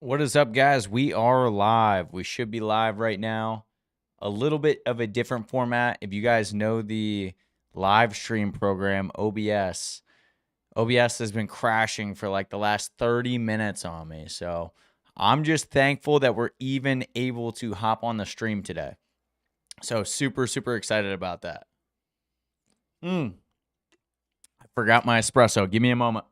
What is up, guys? We are live. We should be live right now. A little bit of a different format. If you guys know the live stream program, OBS has been crashing for like the last 30 minutes on me. So I'm just thankful that we're even able to hop on the stream today. So super, super excited about that. I forgot my espresso. Give me a moment.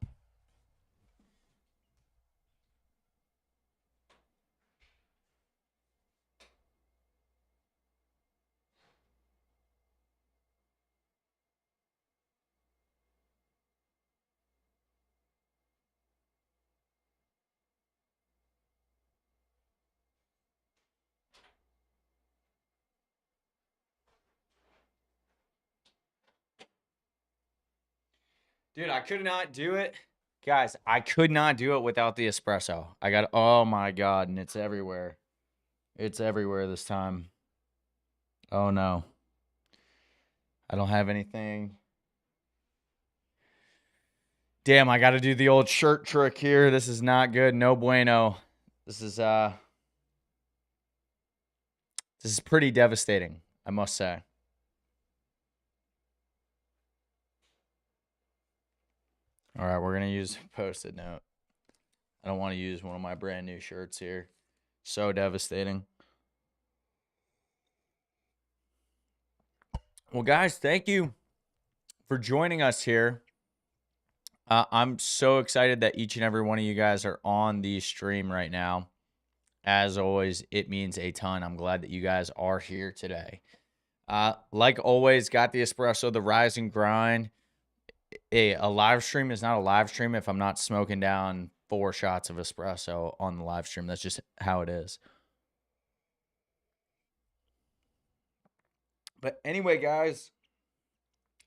Dude, I could not do it. Guys, I could not do it without the espresso. Oh my God, and it's everywhere. It's everywhere this time. Oh no. I don't have anything. Damn, I got to do the old shirt trick here. This is not good. No bueno. This is pretty devastating, I must say. All right, we're going to use Post-it note. I don't want to use one of my brand new shirts here. So devastating. Well, guys, thank you for joining us here. I'm so excited that each and every one of you guys are on the stream right now. As always, it means a ton. I'm glad that you guys are here today. Like always, got the espresso, the rise and grind. A live stream is not a live stream if I'm not smoking down 4 shots of espresso on the live stream. That's just how it is. But anyway, guys,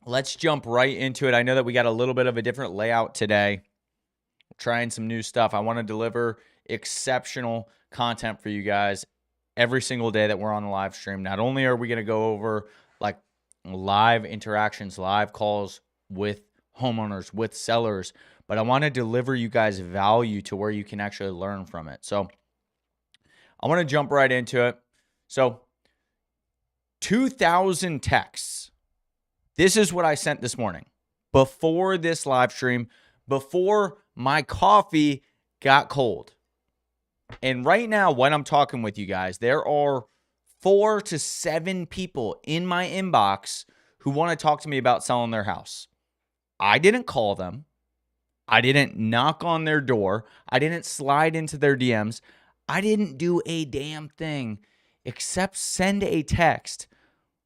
let's jump right into it. I know that we got a little bit of a different layout today. Trying some new stuff. I want to deliver exceptional content for you guys every single day that we're on the live stream. Not only are we going to go over like live interactions, live calls with homeowners, with sellers, but I want to deliver you guys value to where you can actually learn from it. So I want to jump right into it. So 2,000 texts. This is what I sent this morning before this live stream, before my coffee got cold. And right now, when I'm talking with you guys, there are 4 to 7 people in my inbox who want to talk to me about selling their house. I didn't call them. I didn't knock on their door. I didn't slide into their DMs. I didn't do a damn thing except send a text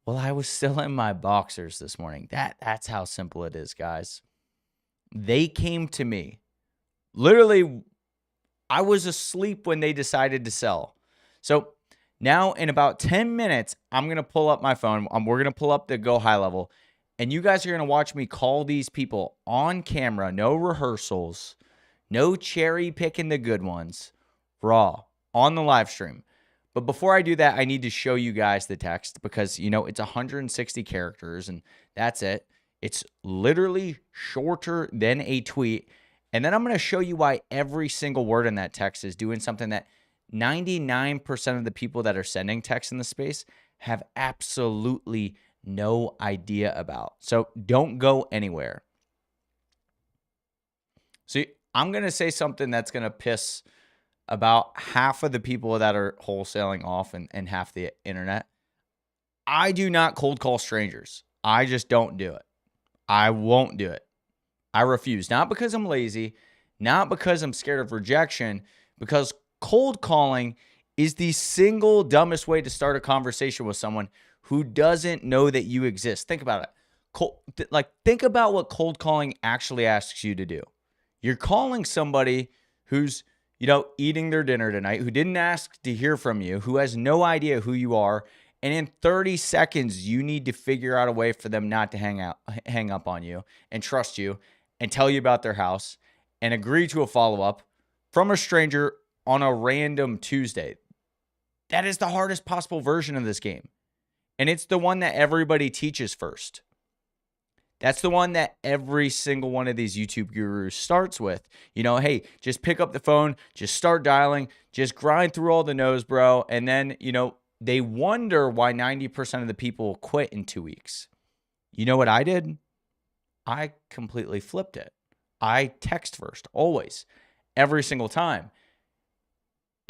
while I was still in my boxers this morning. That's how simple it is, guys. They came to me. Literally, I was asleep when they decided to sell. So now in about 10 minutes, I'm going to pull up my phone. We're going to pull up the Go High Level. And you guys are going to watch me call these people on camera. No rehearsals. No cherry picking the good ones. Raw. On the live stream. But before I do that, I need to show you guys the text because, you know, it's 160 characters and that's it. It's literally shorter than a tweet. And then I'm going to show you why every single word in that text is doing something that 99% of the people that are sending text in the space have absolutely no idea about. So don't go anywhere. See, I'm going to say something that's going to piss about half of the people that are wholesaling off and half the internet. I do not cold call strangers. I just don't do it. I won't do it. I refuse. Not because I'm lazy, not because I'm scared of rejection, because cold calling is the single dumbest way to start a conversation with someone who doesn't know that you exist. Think about it. Think about what cold calling actually asks you to do. You're calling somebody who's, you know, eating their dinner tonight, who didn't ask to hear from you, who has no idea who you are. And in 30 seconds, you need to figure out a way for them not to hang up on you and trust you and tell you about their house and agree to a follow-up from a stranger on a random Tuesday. That is the hardest possible version of this game. And it's the one that everybody teaches first. That's the one that every single one of these YouTube gurus starts with. Hey, just pick up the phone, just start dialing, just grind through all the no's, bro. And then, they wonder why 90% of the people quit in 2 weeks. You know what I did? I completely flipped it. I text first, always, every single time.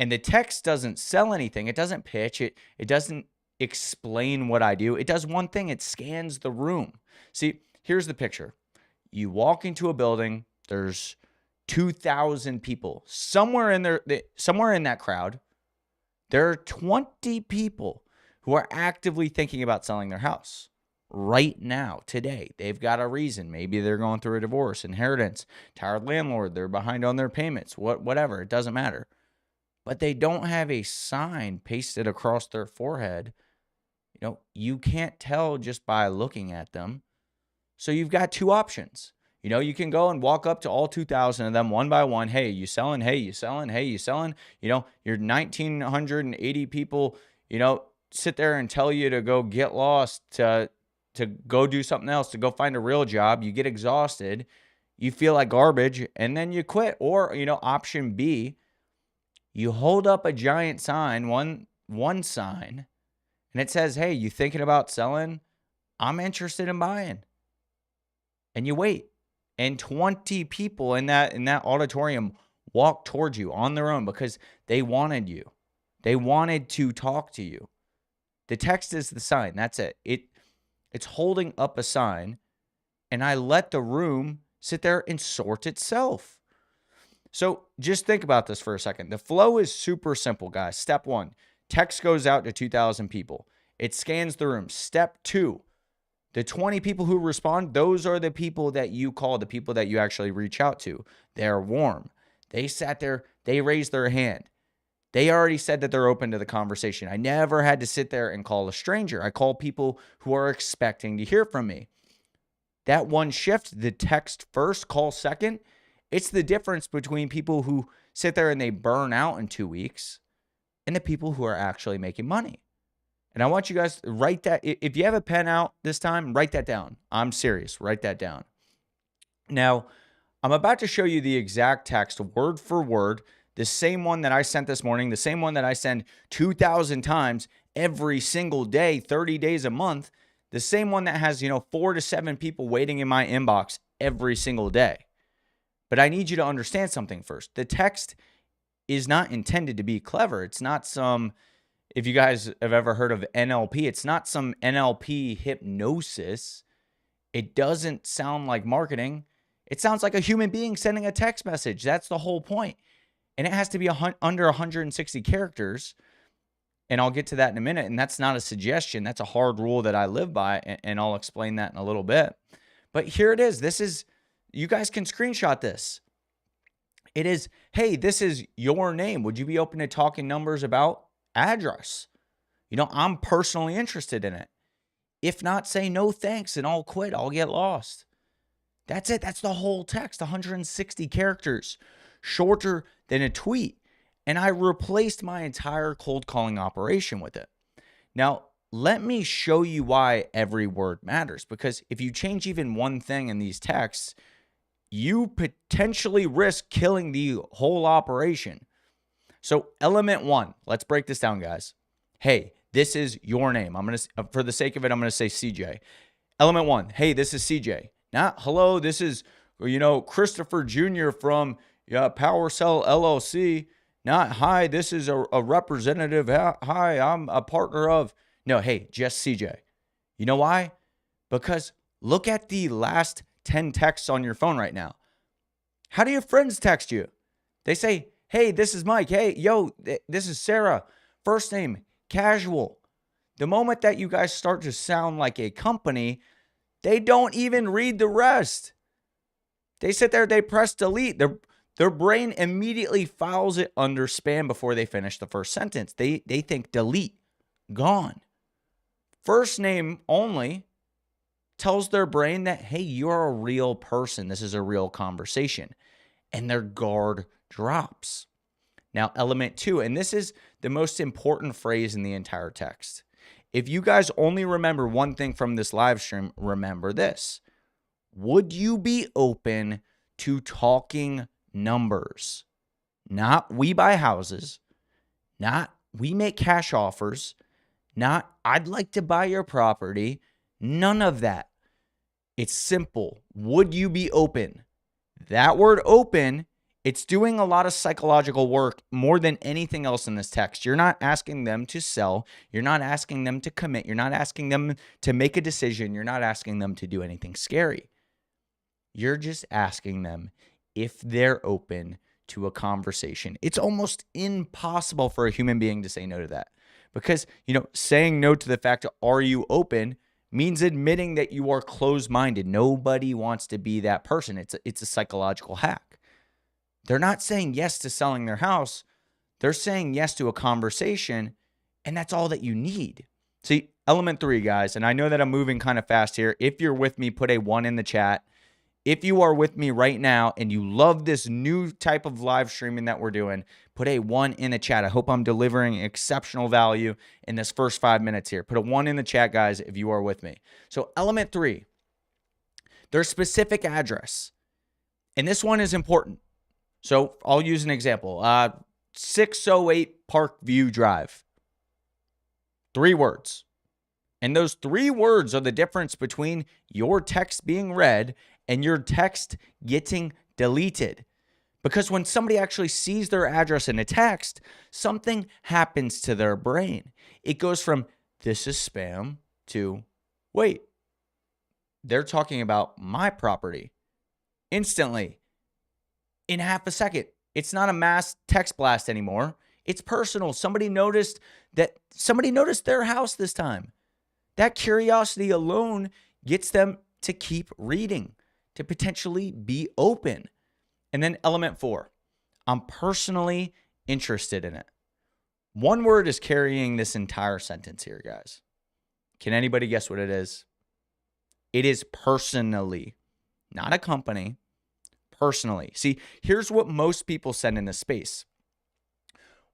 And the text doesn't sell anything. It doesn't pitch it. It doesn't explain what I do. It does one thing. It scans the room. See, here's the picture. You walk into a building. There's 2,000 people. Somewhere in that crowd, there are 20 people who are actively thinking about selling their house right now, today. They've got a reason. Maybe they're going through a divorce, inheritance, tired landlord, they're behind on their payments, whatever. It doesn't matter. But they don't have a sign pasted across their forehead. You can't tell just by looking at them. So you've got two options. You can go and walk up to all 2,000 of them one by one. Hey, you selling? Hey, you selling? Hey, you selling? Your 1,980 people, sit there and tell you to go get lost, to go do something else, to go find a real job. You get exhausted. You feel like garbage, and then you quit. Or, option B, you hold up a giant sign, one sign, and it says, hey, you thinking about selling? I'm interested in buying. And you wait. And 20 people in that auditorium walk towards you on their own because they wanted you. They wanted to talk to you. The text is the sign. That's it. It's holding up a sign, and I let the room sit there and sort itself. So just think about this for a second. The flow is super simple, guys. Step 1, text goes out to 2,000 people. It scans the room. Step 2, the 20 people who respond, those are the people that you call, the people that you actually reach out to. They're warm. They sat there. They raised their hand. They already said that they're open to the conversation. I never had to sit there and call a stranger. I call people who are expecting to hear from me. That one shift, the text first, call second, it's the difference between people who sit there and they burn out in 2 weeks and the people who are actually making money. And I want you guys to write that. If you have a pen out this time, write that down. I'm serious. Write that down. Now, I'm about to show you the exact text, word for word, the same one that I sent this morning, the same one that I send 2,000 times every single day, 30 days a month, the same one that has, 4 to 7 people waiting in my inbox every single day. But I need you to understand something first. The text is not intended to be clever. It's not some... If you guys have ever heard of NLP, it's not some NLP hypnosis. It doesn't sound like marketing. It sounds like a human being sending a text message. That's the whole point. And it has to be under 160 characters. And I'll get to that in a minute. And that's not a suggestion. That's a hard rule that I live by. And I'll explain that in a little bit. But here it is. You guys can screenshot this. It is, hey, this is your name. Would you be open to talking numbers about address? I'm personally interested in it. If not, say no thanks and I'll quit. I'll get lost. That's it. That's the whole text, 160 characters, shorter than a tweet. And I replaced my entire cold calling operation with it. Now, let me show you why every word matters, because if you change even one thing in these texts, you potentially risk killing the whole operation. So element 1, let's break this down, guys. Hey, this is your name. For the sake of it, I'm going to say CJ. Element 1, hey, this is CJ. Not, hello, this is, Christopher Jr. from Powersell LLC. Not, hi, this is a representative. Hi, I'm a partner of. No, hey, just CJ. You know why? Because look at the last 10 texts on your phone right now. How do your friends text you? They say, hey, this is Mike. Hey, yo, this is Sarah. First name, casual. The moment that you guys start to sound like a company, they don't even read the rest. They sit there, they press delete. Their brain immediately files it under spam before they finish the first sentence. They think delete, gone. First name only tells their brain that, hey, you're a real person. This is a real conversation. And their guard drops. Now, element 2, and this is the most important phrase in the entire text. If you guys only remember one thing from this live stream, remember this. would you be open to talking numbers? Not we buy houses, not we make cash offers, not I'd like to buy your property. None of that. It's simple. Would you be open? That word open, it's doing a lot of psychological work more than anything else in this text. You're not asking them to sell. You're not asking them to commit. You're not asking them to make a decision. You're not asking them to do anything scary. You're just asking them if they're open to a conversation. It's almost impossible for a human being to say no to that because, saying no to the fact of are you open means admitting that you are closed-minded. Nobody wants to be that person. It's a psychological hack. They're not saying yes to selling their house. They're saying yes to a conversation, and that's all that you need. See, element 3, guys, and I know that I'm moving kind of fast here. If you're with me, put a 1 in the chat. If you are with me right now and you love this new type of live streaming that we're doing, put a 1 in the chat. I hope I'm delivering exceptional value in this first 5 minutes here. Put a 1 in the chat, guys, if you are with me. So element 3, their specific address. And this one is important. So I'll use an example. 608 Parkview Drive. 3 words. And those 3 words are the difference between your text being read and your text getting deleted. Because when somebody actually sees their address in a text, something happens to their brain. It goes from, this is spam, to, wait, they're talking about my property. Instantly, in half a second. It's not a mass text blast anymore. It's personal. Somebody noticed their house this time. That curiosity alone gets them to keep reading, to potentially be open. And then element 4, I'm personally interested in it. One word is carrying this entire sentence here, guys. Can anybody guess what it is? It is personally, not a company, personally. See, here's what most people send in this space.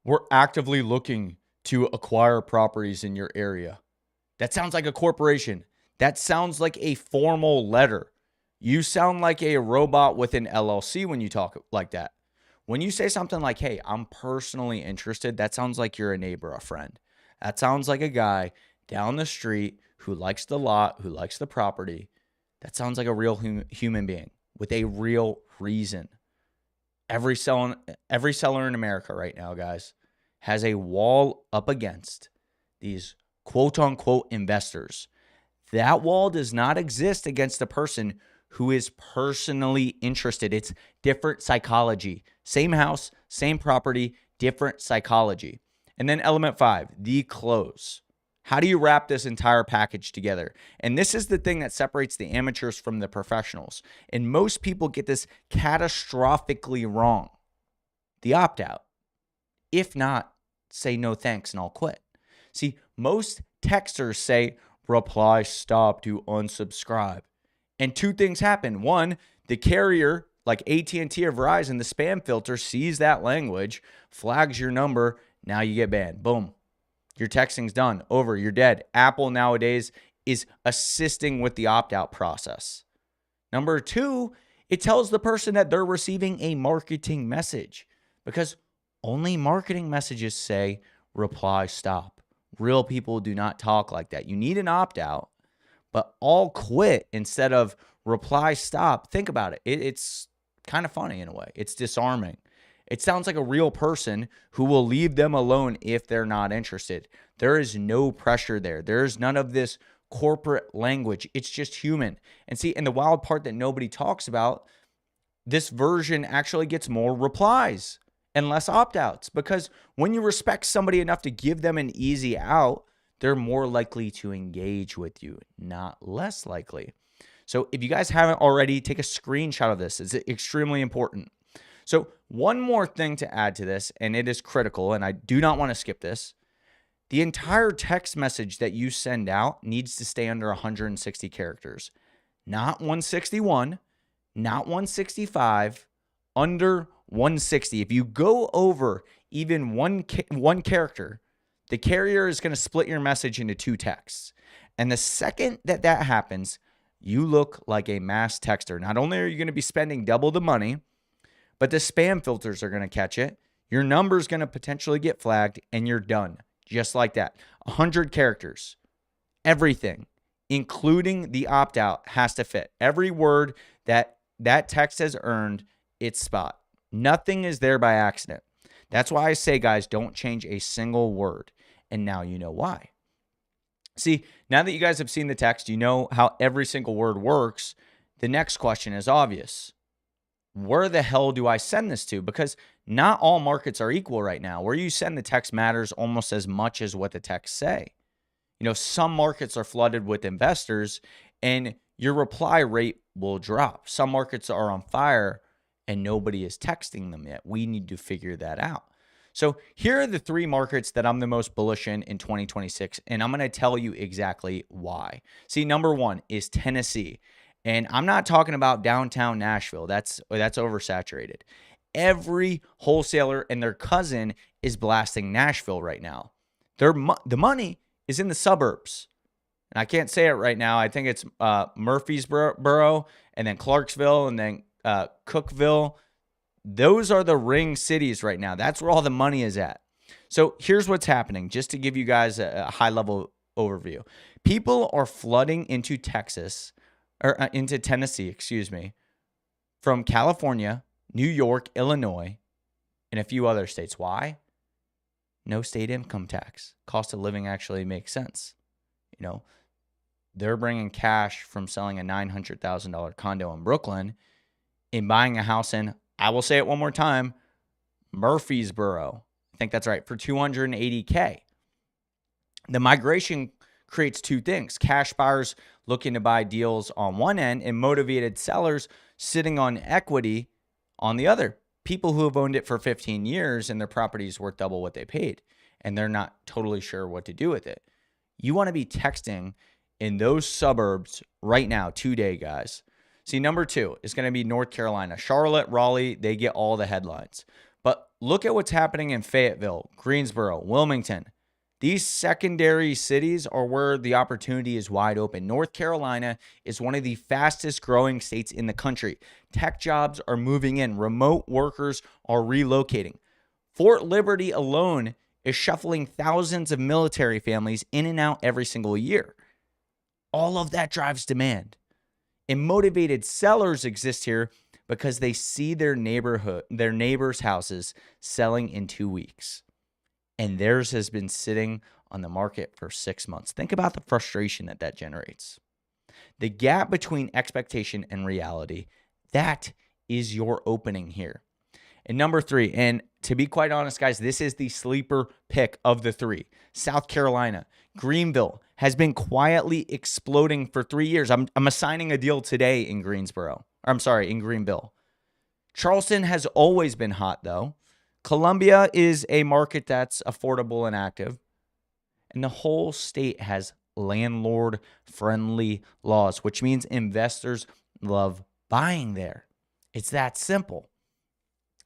We're actively looking to acquire properties in your area. That sounds like a corporation. That sounds like a formal letter. You sound like a robot with an LLC when you talk like that. When you say something like, hey, I'm personally interested, that sounds like you're a neighbor, a friend. That sounds like a guy down the street who likes the lot, who likes the property. That sounds like a real human being with a real reason. Every seller in America right now, guys, has a wall up against these quote-unquote investors. That wall does not exist against a person who is personally interested. It's different psychology. Same house, same property, different psychology. And then element 5, the close. How do you wrap this entire package together? And this is the thing that separates the amateurs from the professionals. And most people get this catastrophically wrong. The opt-out. If not, say no thanks and I'll quit. See, most texters say reply stop to unsubscribe. And 2 things happen. 1, the carrier, like AT&T or Verizon, the spam filter sees that language, flags your number, now you get banned. Boom. Your texting's done. Over. You're dead. Apple nowadays is assisting with the opt-out process. Number 2, it tells the person that they're receiving a marketing message because only marketing messages say reply stop. Real people do not talk like that. You need an opt-out, but all quit instead of reply stop. Think about it. It's kind of funny in a way. It's disarming. It sounds like a real person who will leave them alone if they're not interested. There is no pressure there. There's none of this corporate language. It's just human. And see, and the wild part that nobody talks about, this version actually gets more replies and less opt-outs because when you respect somebody enough to give them an easy out, they're more likely to engage with you, not less likely. So if you guys haven't already, take a screenshot of this. It's extremely important. So one more thing to add to this, and it is critical, and I do not want to skip this. The entire text message that you send out needs to stay under 160 characters. Not 161, not 165, under 160. If you go over even one character, the carrier is going to split your message into 2 texts. And the second that happens, you look like a mass texter. Not only are you going to be spending double the money, but the spam filters are going to catch it. Your number's going to potentially get flagged, and you're done. Just like that. 100 characters. Everything, including the opt-out, has to fit. Every word that text has earned its spot. Nothing is there by accident. That's why I say, guys, don't change a single word. And now you know why. See, now that you guys have seen the text, you know how every single word works. The next question is obvious. Where the hell do I send this to? Because not all markets are equal right now. Where you send the text matters almost as much as what the texts say. You know, some markets are flooded with investors and your reply rate will drop. Some markets are on fire and nobody is texting them yet. We need to figure that out. So here are the 3 markets that I'm the most bullish in 2026, and I'm going to tell you exactly why. See, number 1 is Tennessee. And I'm not talking about downtown Nashville. That's oversaturated. Every wholesaler and their cousin is blasting Nashville right now. The money is in the suburbs. And I can't say it right now. I think it's Murfreesboro and then Clarksville and then Cookeville. Those are the ring cities right now. That's where all the money is at. So here's what's happening, just to give you guys a high-level overview. People are flooding into into Tennessee, from California, New York, Illinois, and a few other states. Why? No state income tax. Cost of living actually makes sense. You know, they're bringing cash from selling a $900,000 condo in Brooklyn and buying a house in, I will say it one more time, Murfreesboro. I think that's right, for $280K. The migration creates 2 things. Cash buyers looking to buy deals on one end and motivated sellers sitting on equity on the other. People who have owned it for 15 years and their property is worth double what they paid, and they're not totally sure what to do with it. You want to be texting in those suburbs right now, today, guys. See, number 2 is going to be North Carolina. Charlotte, Raleigh, they get all the headlines. But look at what's happening in Fayetteville, Greensboro, Wilmington. These secondary cities are where the opportunity is wide open. North Carolina is one of the fastest growing states in the country. Tech jobs are moving in. Remote workers are relocating. Fort Liberty alone is shuffling thousands of military families in and out every single year. All of that drives demand. And motivated sellers exist here because they see their neighbors' houses selling in 2 weeks. And theirs has been sitting on the market for 6 months. Think about the frustration that generates. The gap between expectation and reality, that is your opening here. And number 3, and to be quite honest, guys, this is the sleeper pick of the 3. South Carolina, Greenville has been quietly exploding for 3 years. I'm assigning a deal today in in Greenville. Charleston has always been hot, though. Columbia is a market that's affordable and active. And the whole state has landlord-friendly laws, which means investors love buying there. It's that simple.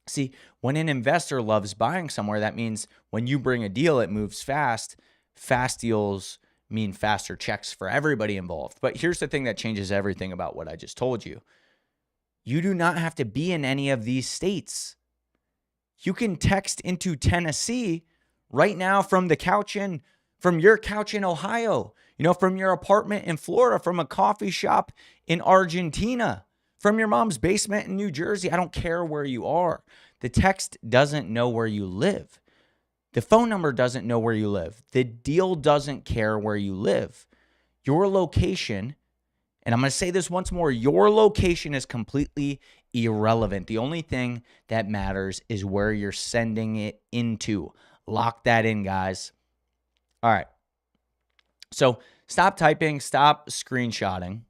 See, when an investor loves buying somewhere, that means when you bring a deal, it moves fast. Fast deals mean faster checks for everybody involved. But here's the thing that changes everything about what I just told you. You do not have to be in any of these states. You can text into Tennessee right now from your couch in Ohio, from your apartment in Florida, from a coffee shop in Argentina, from your mom's basement in New Jersey. I don't care where you are. The text doesn't know where you live. The phone number doesn't know where you live. The deal doesn't care where you live. Your location, and I'm going to say this once more, your location is completely irrelevant. The only thing that matters is where you're sending it into. Lock that in, guys. All right. So stop typing, stop screenshotting.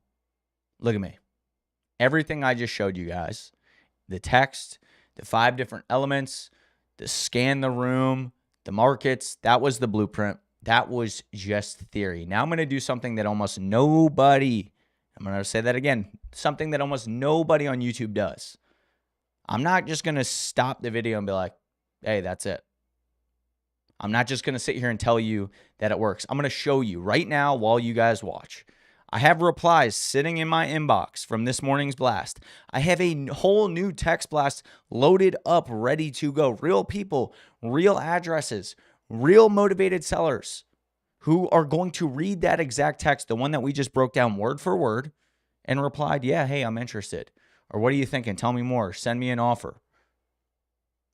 Look at me. Everything I just showed you guys, the text, the 5 different elements, the scan the room, the markets, that was the blueprint. That was just theory. Now I'm going to do something that almost nobody, I'm going to say that again, something that almost nobody on YouTube does. I'm not just going to stop the video and be like, hey, that's it. I'm not just going to sit here and tell you that it works. I'm going to show you right now while you guys watch. I have replies sitting in my inbox from this morning's blast. I have a whole new text blast loaded up, ready to go. Real people, real addresses, real motivated sellers who are going to read that exact text, the one that we just broke down word for word, and replied, yeah, hey, I'm interested. Or what are you thinking? Tell me more. Send me an offer.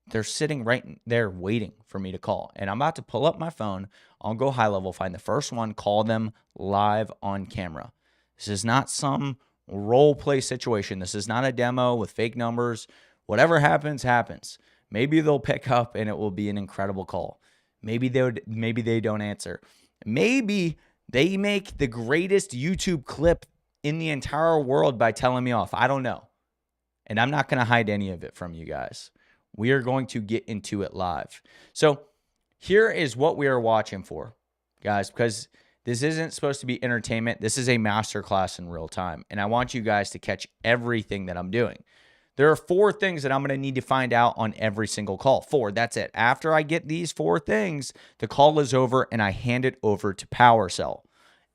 They're sitting right there waiting for me to call. And I'm about to pull up my phone. I'll go high level, find the first one, call them live on camera. This is not some role play situation. This is not a demo with fake numbers. Whatever happens, happens. Maybe they'll pick up and it will be an incredible call. Maybe they don't answer. Maybe they make the greatest YouTube clip in the entire world by telling me off. I don't know. And I'm not going to hide any of it from you guys. We are going to get into it live. So here is what we are watching for, guys, because this isn't supposed to be entertainment. This is a masterclass in real time. And I want you guys to catch everything that I'm doing. There are 4 things that I'm going to need to find out on every single call. 4, that's it. After I get these 4 things, the call is over and I hand it over to Powersell.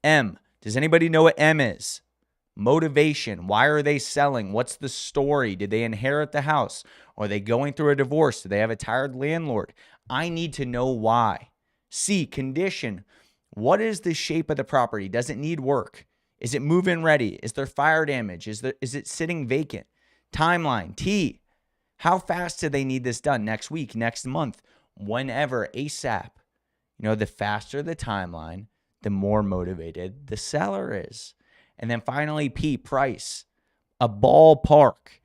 M, does anybody know what M is? Motivation. Why are they selling? What's the story? Did they inherit the house? Are they going through a divorce? Do they have a tired landlord? I need to know why. C, condition. What is the shape of the property? Does it need work? Is it move-in ready? Is there fire damage? Is it sitting vacant? Timeline. T, how fast do they need this done? Next week, next month, whenever, ASAP. The faster the timeline, the more motivated the seller is. And then finally, P, price, a ballpark.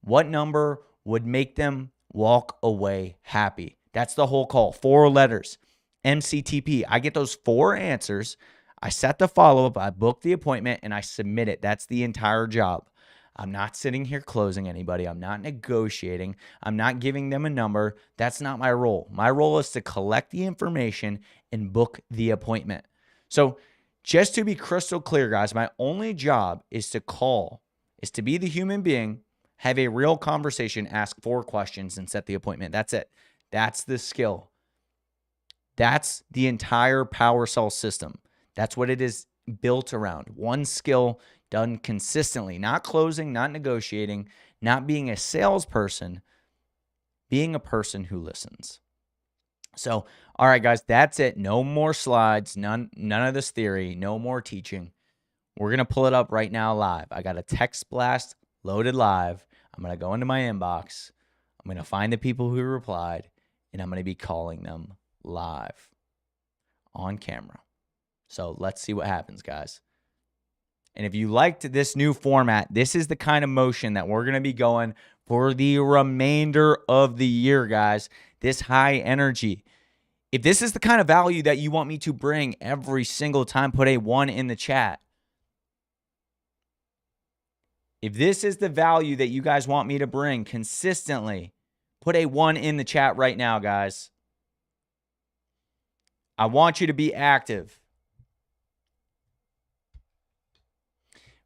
What number would make them walk away happy? That's the whole call. 4 letters. MCTP. I get those 4 answers. I set the follow-up. I book the appointment and I submit it. That's the entire job. I'm not sitting here closing anybody. I'm not negotiating. I'm not giving them a number. That's not my role. My role is to collect the information and book the appointment. So just to be crystal clear, guys, my only job is to call, is to be the human being, have a real conversation, ask 4 questions, and set the appointment. That's it. That's the skill. That's the entire Powersell system. That's what it is built around. One skill done consistently, not closing, not negotiating, not being a salesperson, being a person who listens. So, all right, guys, that's it. No more slides, none of this theory, no more teaching. We're going to pull it up right now live. I got a text blast loaded live. I'm going to go into my inbox. I'm going to find the people who replied, and I'm going to be calling them live on camera. So let's see what happens, guys. And if you liked this new format, this is the kind of motion that we're going to be going for the remainder of the year, guys. This high energy. If this is the kind of value that you want me to bring every single time, put a 1 in the chat. If this is the value that you guys want me to bring consistently, put a 1 in the chat right now, guys. I want you to be active.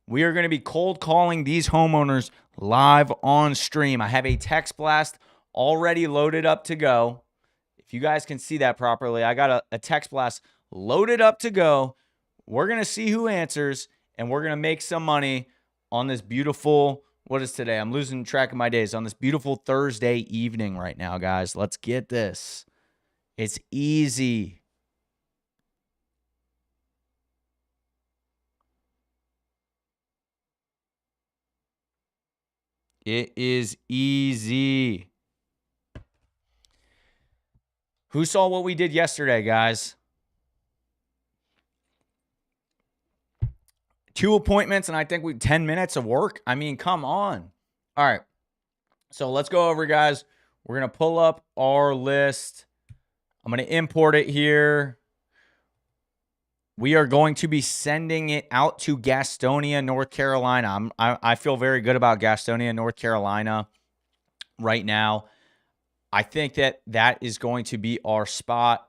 We are going to be cold calling these homeowners live on stream. I have a text blast already loaded up to go. If you guys can see that properly, I got a text blast loaded up to go. We're going to see who answers, and we're going to make some money on this beautiful, what is today? I'm losing track of my days. On this beautiful Thursday evening right now, guys. Let's get this. It's easy. It is easy. Who saw what we did yesterday, guys? 2 appointments, and I think 10 minutes of work. I mean, come on. All right. So let's go over, guys. We're going to pull up our list. I'm going to import it here. We are going to be sending it out to Gastonia, North Carolina. I feel very good about Gastonia, North Carolina right now. I think that is going to be our spot.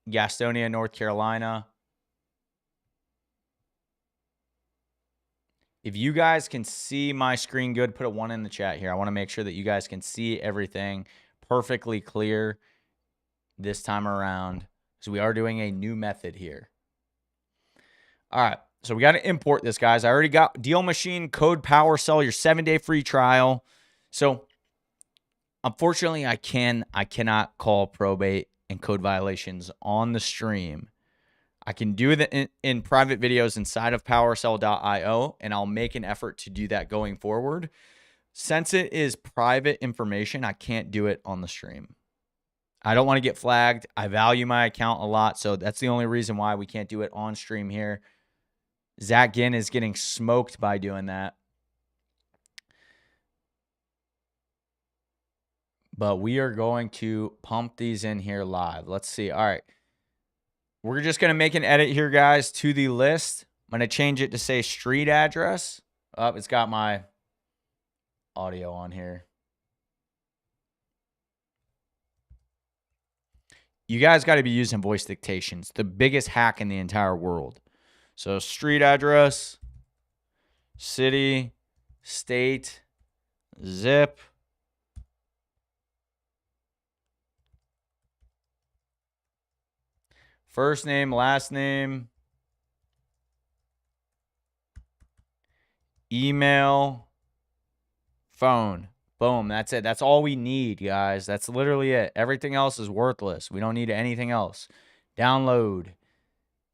Gastonia, North Carolina. If you guys can see my screen good, put a 1 in the chat here. I want to make sure that you guys can see everything perfectly clear this time around, because we are doing a new method here. All right. So we got to import this, guys. I already got Deal Machine, code Powersell, your 7-day free trial. So unfortunately, I cannot call probate and code violations on the stream. I can do it in private videos inside of Powersell.io, and I'll make an effort to do that going forward. Since it is private information, I can't do it on the stream. I don't want to get flagged. I value my account a lot, so that's the only reason why we can't do it on stream here. Zach Ginn is getting smoked by doing that. But we are going to pump these in here live. Let's see. All right. We're just going to make an edit here, guys, to the list. I'm going to change it to say street address. Oh, it's got my audio on here. You guys got to be using voice dictations. The biggest hack in the entire world. So street address, city, state, zip. First name, last name, email, phone. Boom, that's it. That's all we need, guys. That's literally it. Everything else is worthless. We don't need anything else. Download.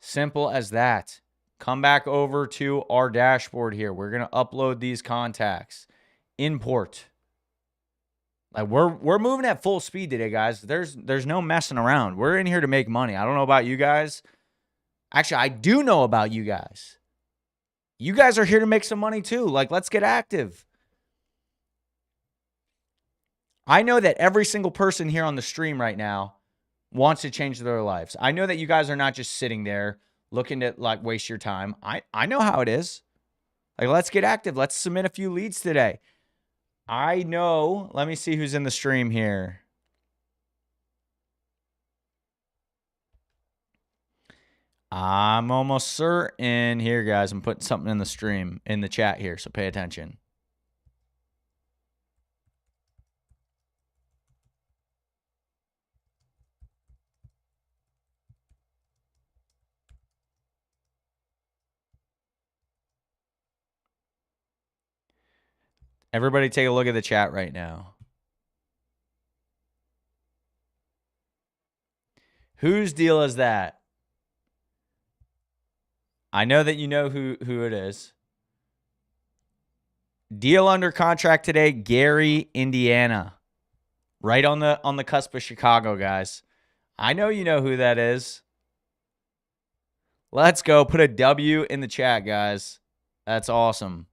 Simple as that. Come back over to our dashboard here. We're going to upload these contacts. Import. Like we're moving at full speed today, guys. There's no messing around. We're in here to make money. I don't know about you guys. Actually, I do know about you guys. You guys are here to make some money too. Like, let's get active. I know that every single person here on the stream right now wants to change their lives. I know that you guys are not just sitting there looking to like waste your time. I know how it is. Like, let's get active. Let's submit a few leads today. I know. Let me see who's in the stream here. I'm almost certain here, guys. I'm putting something in the stream, in the chat here, so pay attention. Everybody take a look at the chat right now. Whose deal is that? I know that you know who it is. Deal under contract today, Gary, Indiana. Right on the cusp of Chicago, guys. I know you know who that is. Let's go. Put a W in the chat, guys. That's awesome.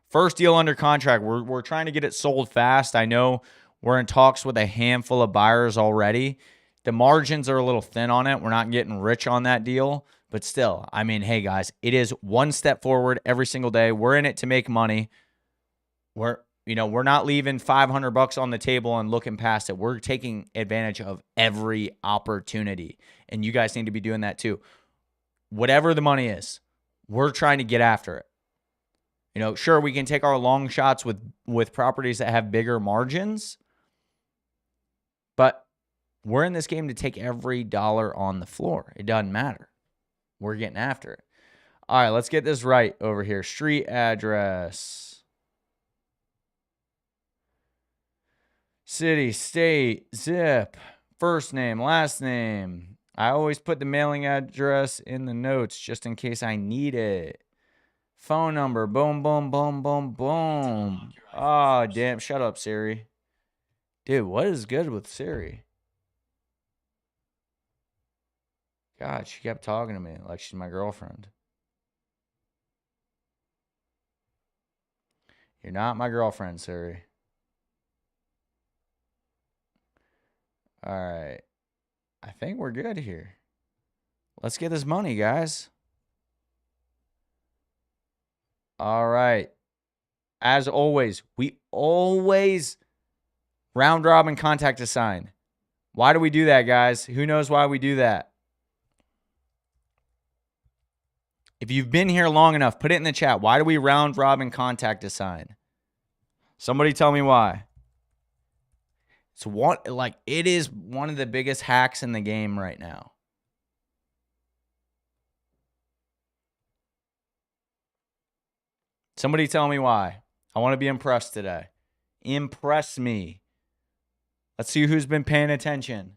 First deal under contract. We're trying to get it sold fast. I know we're in talks with a handful of buyers already. The margins are a little thin on it. We're not getting rich on that deal. But still, I mean, hey, guys, it is one step forward every single day. We're in it to make money. We're not leaving $500 on the table and looking past it. We're taking advantage of every opportunity. And you guys need to be doing that too. Whatever the money is, we're trying to get after it. Sure, we can take our long shots with properties that have bigger margins, but we're in this game to take every dollar on the floor. It doesn't matter. We're getting after it. All right, let's get this right over here. Street address. City, state, zip, first name, last name. I always put the mailing address in the notes just in case I need it. Phone number, boom, boom, boom, boom, boom. Oh, damn. Shut up, Siri. Dude, what is good with Siri? God, she kept talking to me like she's my girlfriend. You're not my girlfriend, Siri. All right. I think we're good here. Let's get this money, guys. All right. As always, we always round robin contact assign. Why do we do that, guys? Who knows why we do that? If you've been here long enough, put it in the chat. Why do we round robin contact assign? Somebody tell me why. It is one of the biggest hacks in the game right now. Somebody tell me why. I want to be impressed today. Impress me. Let's see who's been paying attention.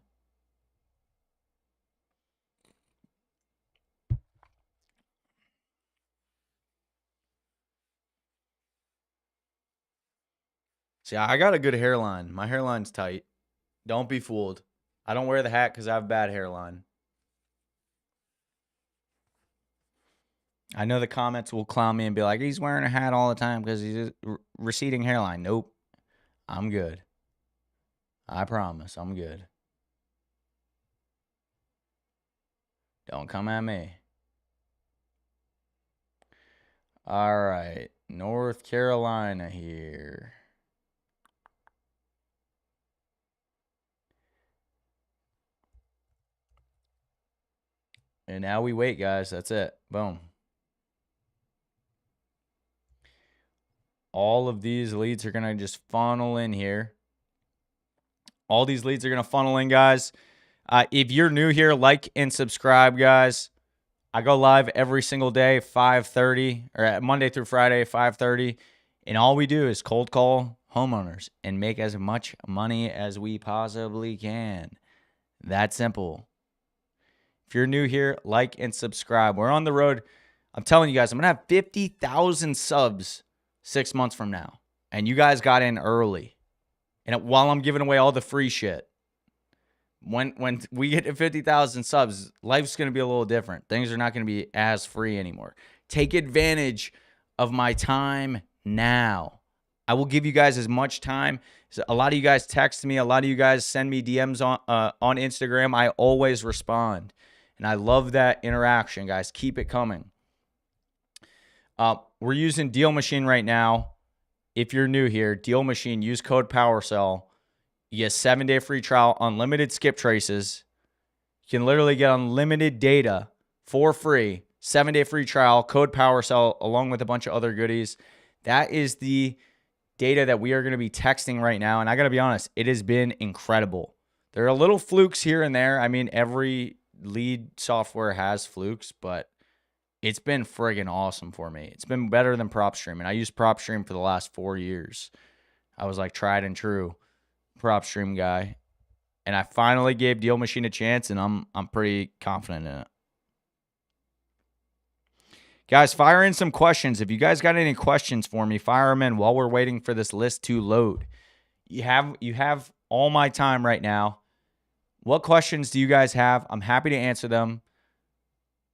See, I got a good hairline. My hairline's tight. Don't be fooled. I don't wear the hat because I have bad hairline. I know the comments will clown me and be like, he's wearing a hat all the time because he's a receding hairline. Nope. I'm good. I promise I'm good. Don't come at me. All right. North Carolina here. And now we wait, guys. That's it. Boom. All of these leads are going to just funnel in here. All these leads are going to funnel in, guys. If you're new here, like and subscribe, guys. I go live every single day, 5:30, or Monday through Friday, 5:30. And all we do is cold call homeowners and make as much money as we possibly can. That simple. If you're new here, like and subscribe. We're on the road. I'm telling you guys, I'm going to have 50,000 subs 6 months from now. And you guys got in early. And while I'm giving away all the free shit, when we get to 50,000 subs, life's going to be a little different. Things are not going to be as free anymore. Take advantage of my time now. I will give you guys as much time. A lot of you guys text me. A lot of you guys send me DMs on Instagram. I always respond. And I love that interaction, guys. Keep it coming. We're using Deal Machine right now. If you're new here, Deal Machine, use code Powersell. You get a 7-day free trial, unlimited skip traces. You can literally get unlimited data for free. 7-day free trial, code Powersell, along with a bunch of other goodies. That is the data that we are going to be texting right now. And I got to be honest, it has been incredible. There are little flukes here and there. I mean, every lead software has flukes, but it's been friggin' awesome for me. It's been better than PropStream. And I used PropStream for the last 4 years. I was like tried and true PropStream guy. And I finally gave Deal Machine a chance, and I'm pretty confident in it. Guys, fire in some questions. If you guys got any questions for me, fire them in while we're waiting for this list to load. You have all my time right now. What questions do you guys have? I'm happy to answer them.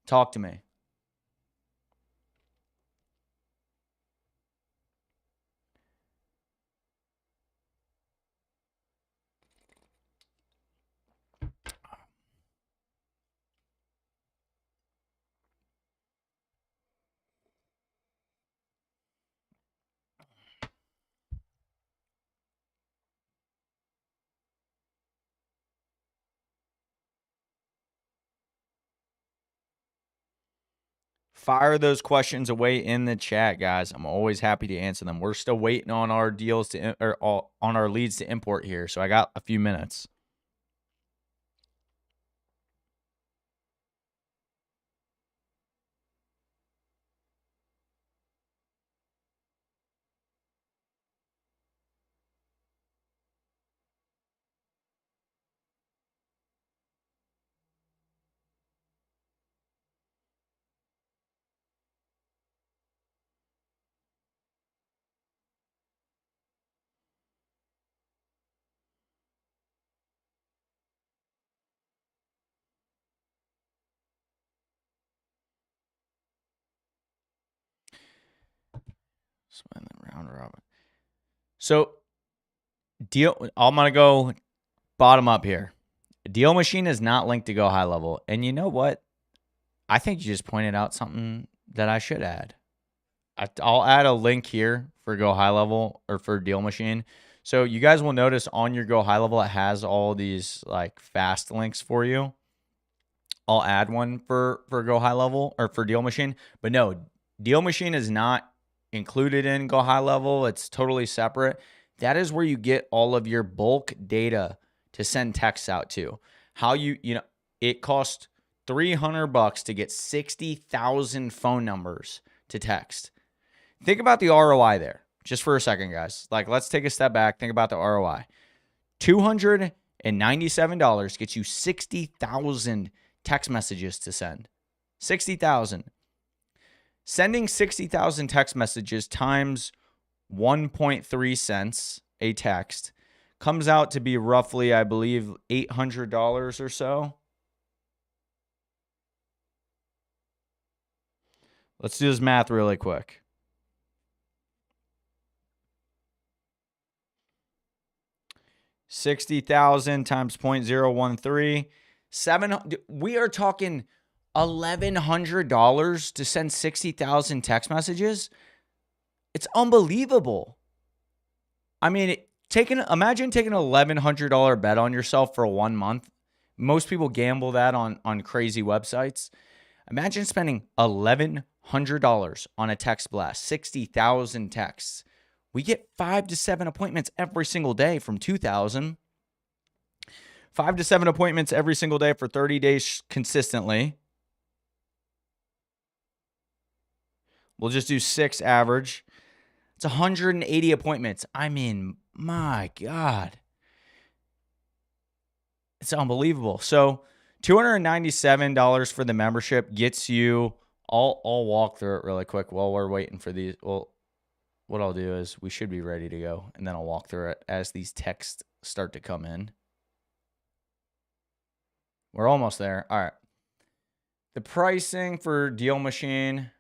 Talk to me. Fire those questions away in the chat, guys. I'm always happy to answer them. We're still waiting on our deals on our leads to import here, so I got a few minutes. Round robin. So I'm gonna go bottom up here. Deal Machine is not linked to Go High Level, and you know what? I think you just pointed out something that I should add. I'll add a link here for Go High Level or for Deal Machine. So you guys will notice on your Go High Level, it has all these like fast links for you. I'll add one for Go High Level or for Deal Machine. But no, Deal Machine is not included in Go High Level. It's totally separate. That is where you get all of your bulk data to send texts out to. How it costs $300 to get 60,000 phone numbers to text. Think about the ROI there just for a second, guys. Like, let's take a step back. Think about the ROI. $297 gets you 60,000 text messages to send. 60,000. Sending 60,000 text messages times 1.3 cents a text comes out to be roughly, I believe, $800 or so. Let's do this math really quick. $60,000 times 0.013. We are talking $1,100 to send 60,000 text messages. It's unbelievable. I mean, imagine taking an $1,100 bet on yourself for 1 month. Most people gamble that on crazy websites. Imagine spending $1,100 on a text blast, 60,000 texts. We get 5 to 7 appointments every single day from 2,000. 5 to 7 appointments every single day for 30 days consistently. We'll just do 6 average. It's 180 appointments. I mean, my God. It's unbelievable. So $297 for the membership gets you, I'll walk through it really quick while we're waiting for these. Well, what I'll do is we should be ready to go, and then I'll walk through it as these texts start to come in. We're almost there. All right. The pricing for Deal Machine.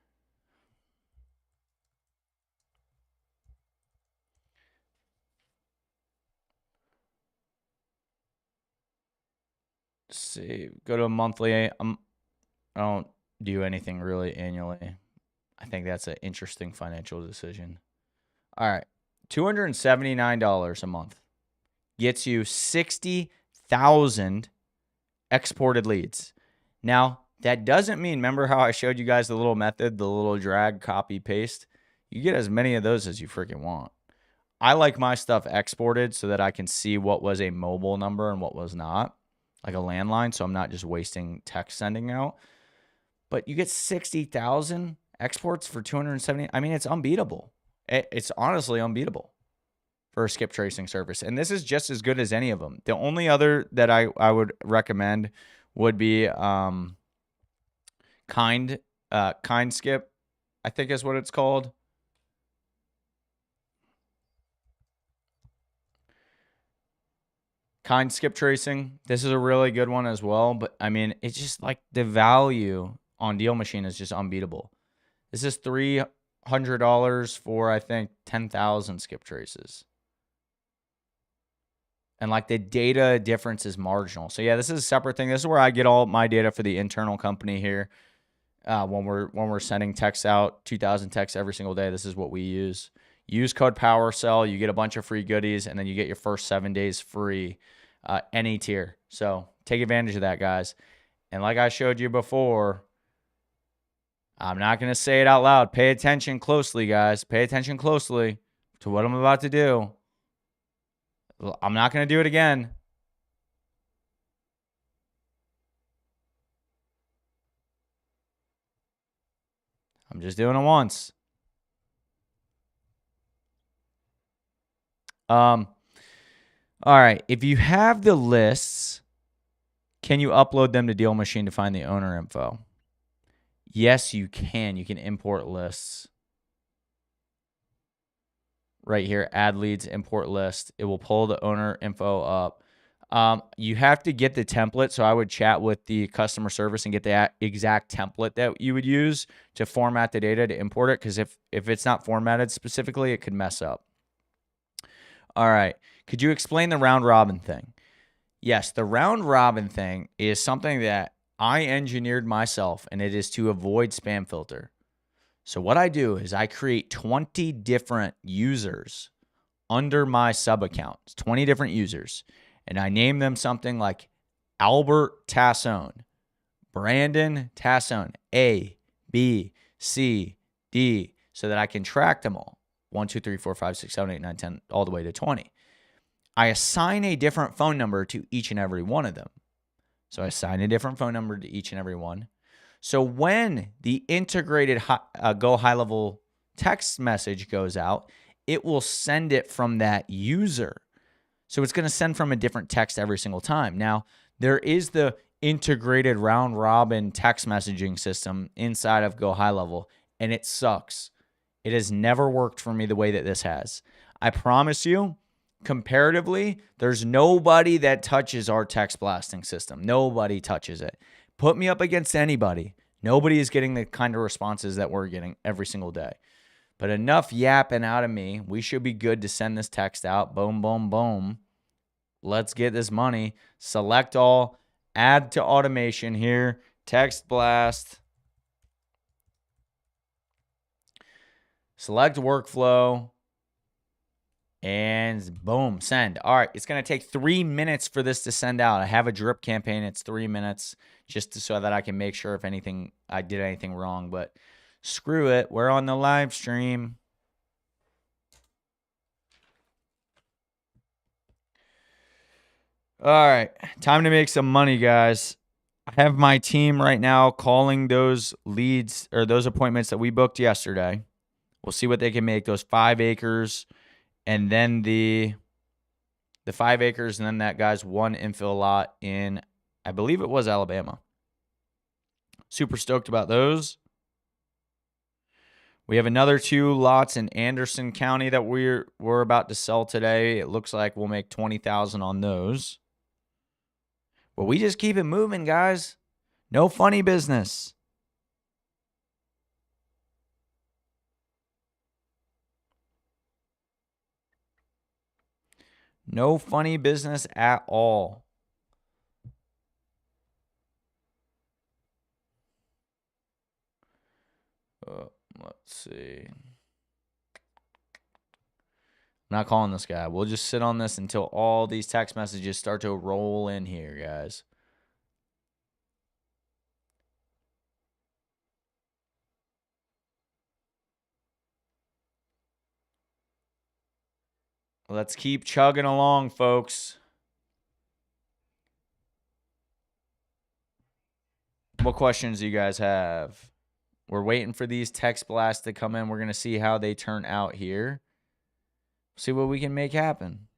Let's see. Go to a monthly. I don't do anything really annually. I think that's an interesting financial decision. All right. $279 a month gets you 60,000 exported leads. Now, that doesn't mean, remember how I showed you guys the little method, the little drag, copy, paste? You get as many of those as you freaking want. I like my stuff exported so that I can see what was a mobile number and what was not, like a landline, so I'm not just wasting text sending out. But you get 60,000 exports for 270. I mean, it's unbeatable. It's honestly unbeatable for a skip tracing service. And this is just as good as any of them. The only other that I would recommend would be Kind Skip, I think is what it's called. Kind Skip Tracing. This is a really good one as well. But I mean, it's just like the value on Deal Machine is just unbeatable. This is $300 for, I think, 10,000 skip traces. And like the data difference is marginal. So yeah, this is a separate thing. This is where I get all my data for the internal company here. When we're sending texts out, 2,000 texts every single day, this is what we use. Use code Powersell. You get a bunch of free goodies, and then you get your first 7 days free, any tier. So take advantage of that, guys. And like I showed you before, I'm not going to say it out loud. Pay attention closely, guys. Pay attention closely to what I'm about to do. I'm not going to do it again. I'm just doing it once. All right. If you have the lists, can you upload them to Deal Machine to find the owner info? Yes, you can. You can import lists. Right here, add leads, import list. It will pull the owner info up. You have to get the template, so I would chat with the customer service and get the exact template that you would use to format the data to import it, because if it's not formatted specifically, it could mess up. All right. Could you explain the round robin thing? Yes, the round robin thing is something that I engineered myself, and it is to avoid spam filter. So what I do is I create 20 different users under my sub account, 20 different users, and I name them something like Albert Tassone, Brandon Tassone, A, B, C, D, so that I can track them all. 1, 2, 3, 4, 5, 6, 7, 8, 9, 10, all the way to 20. I assign a different phone number to each and every one of them. So I assign a different phone number to each and every one. So when the integrated Go high level text message goes out, it will send it from that user. So it's going to send from a different text every single time. Now, there is the integrated round robin text messaging system inside of Go High Level, and it sucks. It has never worked for me the way that this has. I promise you, comparatively, there's nobody that touches our text blasting system. Nobody touches it. Put me up against anybody. Nobody is getting the kind of responses that we're getting every single day. But enough yapping out of me. We should be good to send this text out. Boom, boom, boom. Let's get this money. Select all. Add to automation here. Text blast. Select workflow. And boom, send. All right, it's going to take 3 minutes for this to send out. I have a drip campaign. It's 3 minutes just so that I can make sure if I did anything wrong. But screw it. We're on the live stream. All right, time to make some money, guys. I have my team right now calling those leads or those appointments that we booked yesterday. We'll see what they can make. Those 5 acres. And then the 5 acres, and then that guy's 1 infill lot in, I believe it was Alabama. Super stoked about those. We have another 2 lots in Anderson County that we're about to sell today. It looks like we'll make $20,000 on those. But we just keep it moving, guys. No funny business. No funny business at all. Let's see. I'm not calling this guy. We'll just sit on this until all these text messages start to roll in here, guys. Let's keep chugging along, folks. What questions do you guys have? We're waiting for these text blasts to come in. We're going to see how they turn out here. See what we can make happen.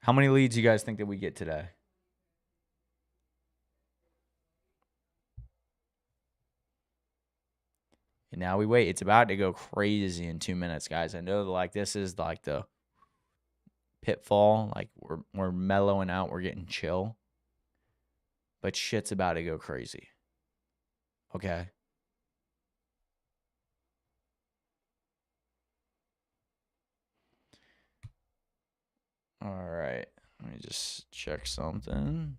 How many leads you guys think that we get today? And now we wait. It's about to go crazy in 2 minutes, guys. I know this is like the pitfall. Like we're mellowing out. We're getting chill. But shit's about to go crazy. Okay. All right. Let me just check something.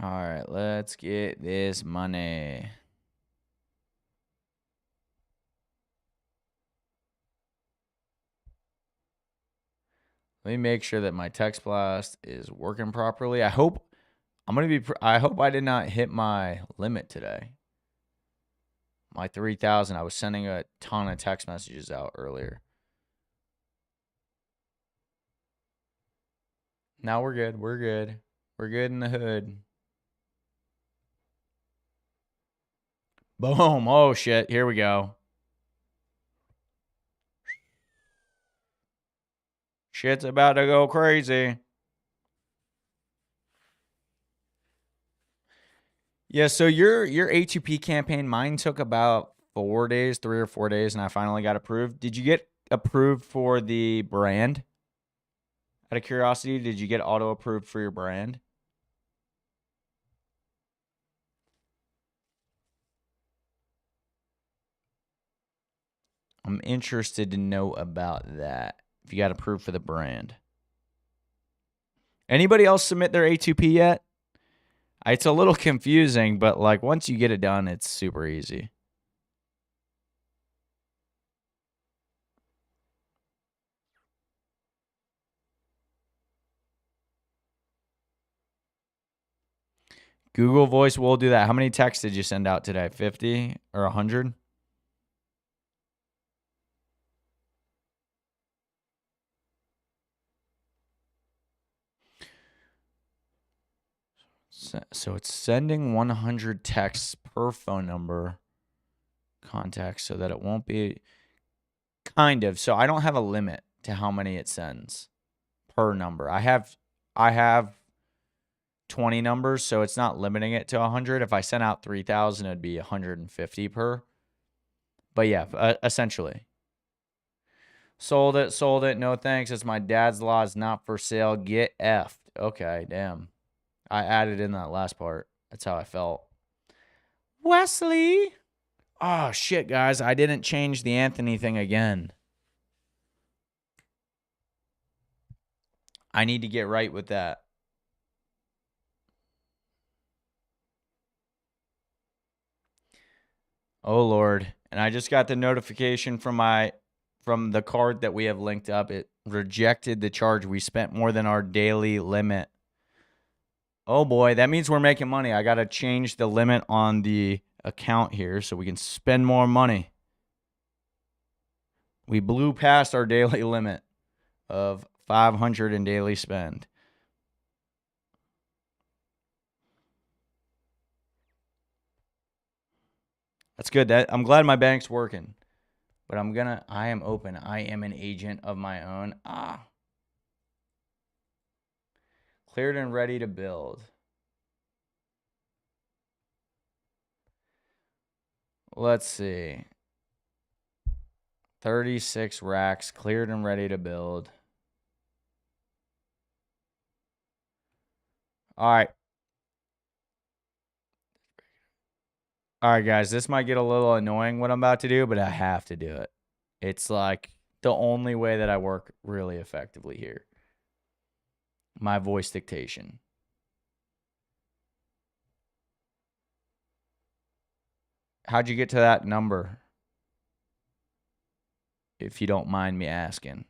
All right, let's get this money. Let me make sure that my text blast is working properly. I hope I did not hit my limit today. My 3,000. I was sending a ton of text messages out earlier. Now we're good. We're good. We're good in the hood. Boom. Oh, shit. Here we go. Shit's about to go crazy. Yeah, so your A2P campaign, mine took about 4 days, 3 or 4 days, and I finally got approved. Did you get approved for the brand? Out of curiosity, did you get auto approved for your brand? I'm interested to know about that. If you got approved for the brand. Anybody else submit their A2P yet? It's a little confusing, but like once you get it done, it's super easy. Google Voice will do that. How many texts did you send out today? 50 or 100? So it's sending 100 texts per phone number contact so that it won't be kind of. So I don't have a limit to how many it sends per number. I have 20 numbers, so it's not limiting it to 100. If I sent out 3,000, it'd be 150 per. But yeah, essentially. Sold it. No thanks. It's my dad's law. It's not for sale. Get effed. Okay, damn. I added in that last part. That's how I felt. Wesley. Oh, shit, guys. I didn't change the Anthony thing again. I need to get right with that. Oh, Lord. And I just got the notification from the card that we have linked up. It rejected the charge. We spent more than our daily limit. Oh, boy. That means we're making money. I got to change the limit on the account here so we can spend more money. We blew past our daily limit of 500 in daily spend. That's good. I'm glad my bank's working. But I am open. I am an agent of my own. Cleared and ready to build. Let's see. 36 racks, cleared and ready to build. All right. All right, guys. This might get a little annoying what I'm about to do, but I have to do it. It's like the only way that I work really effectively here. My voice dictation. How'd you get to that number? If you don't mind me asking.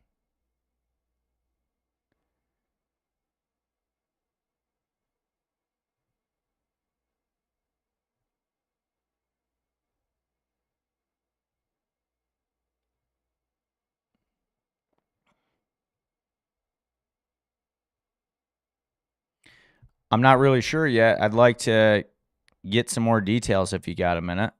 I'm not really sure yet. I'd like to get some more details if you got a minute.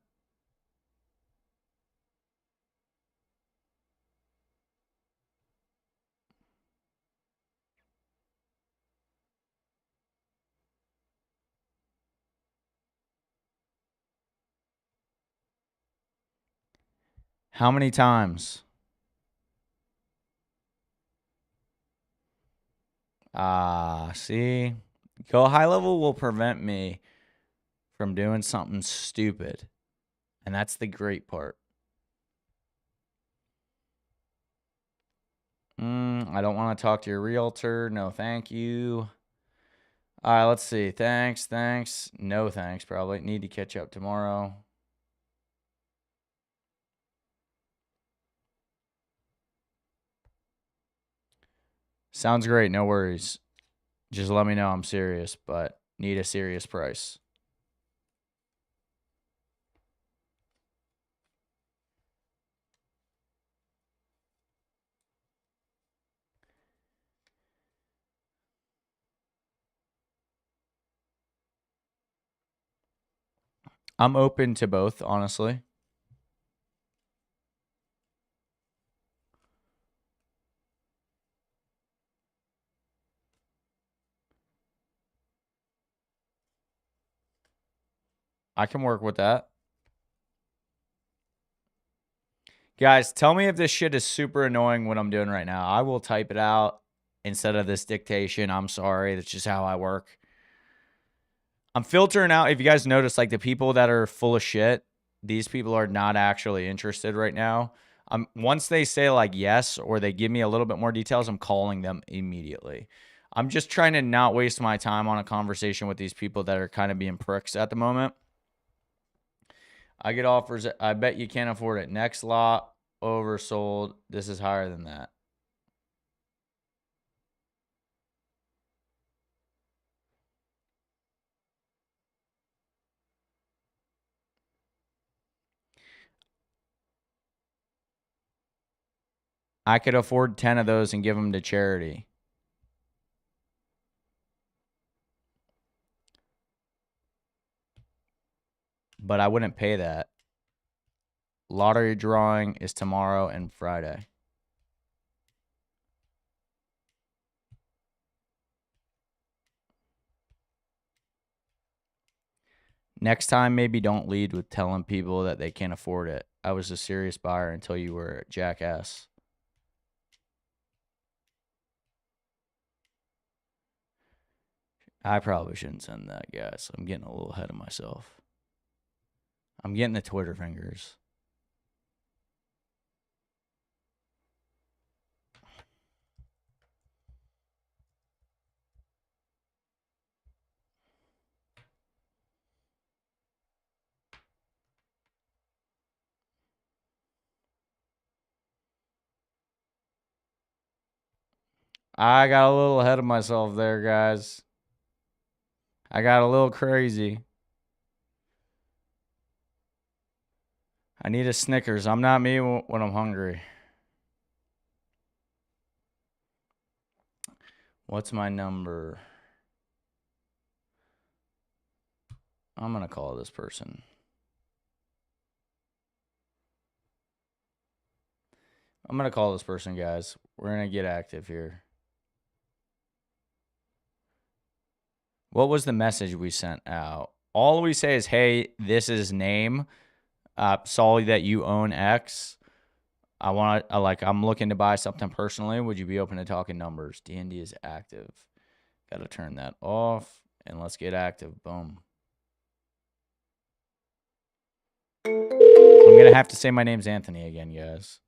How many times? See? Go high level will prevent me from doing something stupid. And that's the great part. I don't want to talk to your realtor. No, thank you. All right, let's see. Thanks. No, thanks, probably. Need to catch up tomorrow. Sounds great. No worries. Just let me know I'm serious, but need a serious price. I'm open to both, honestly. I can work with that. Guys, tell me if this shit is super annoying what I'm doing right now. I will type it out instead of this dictation. I'm sorry. That's just how I work. I'm filtering out, if you guys notice, like the people that are full of shit, these people are not actually interested right now. Once they say like yes, or they give me a little bit more details, I'm calling them immediately. I'm just trying to not waste my time on a conversation with these people that are kind of being pricks at the moment. I get offers. I bet you can't afford it. Next lot oversold. This is higher than that. I could afford 10 of those and give them to charity. But I wouldn't pay that. Lottery drawing is tomorrow and Friday. Next time, maybe don't lead with telling people that they can't afford it. I was a serious buyer until you were a jackass. I probably shouldn't send that, guys. I'm getting a little ahead of myself. I'm getting the Twitter fingers. I got a little ahead of myself there, guys. I got a little crazy. I need a Snickers. I'm not me when I'm hungry. What's my number? I'm going to call this person. I'm going to call this person, guys. We're going to get active here. What was the message we sent out? All we say is, hey, this is name. Saw that you own X. I'm looking to buy something personally. Would you be open to talking numbers? D&D is active. Got to turn that off, and let's get active. Boom. I'm going to have to say my name's Anthony again, guys.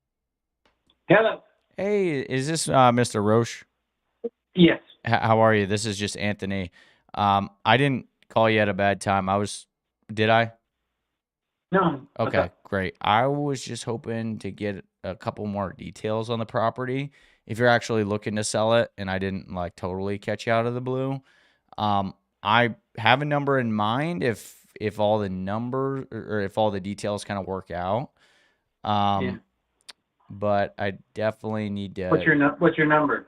Hello. Hey, is this Mr. Roche? Yes. How are you? This is just Anthony. I didn't call you at a bad time. Did I? No. Okay, great. I was just hoping to get a couple more details on the property. If you're actually looking to sell it, and I didn't like totally catch you out of the blue, I have a number in mind. If all the numbers or if all the details kind of work out, Yeah. but I definitely need to. What's your number?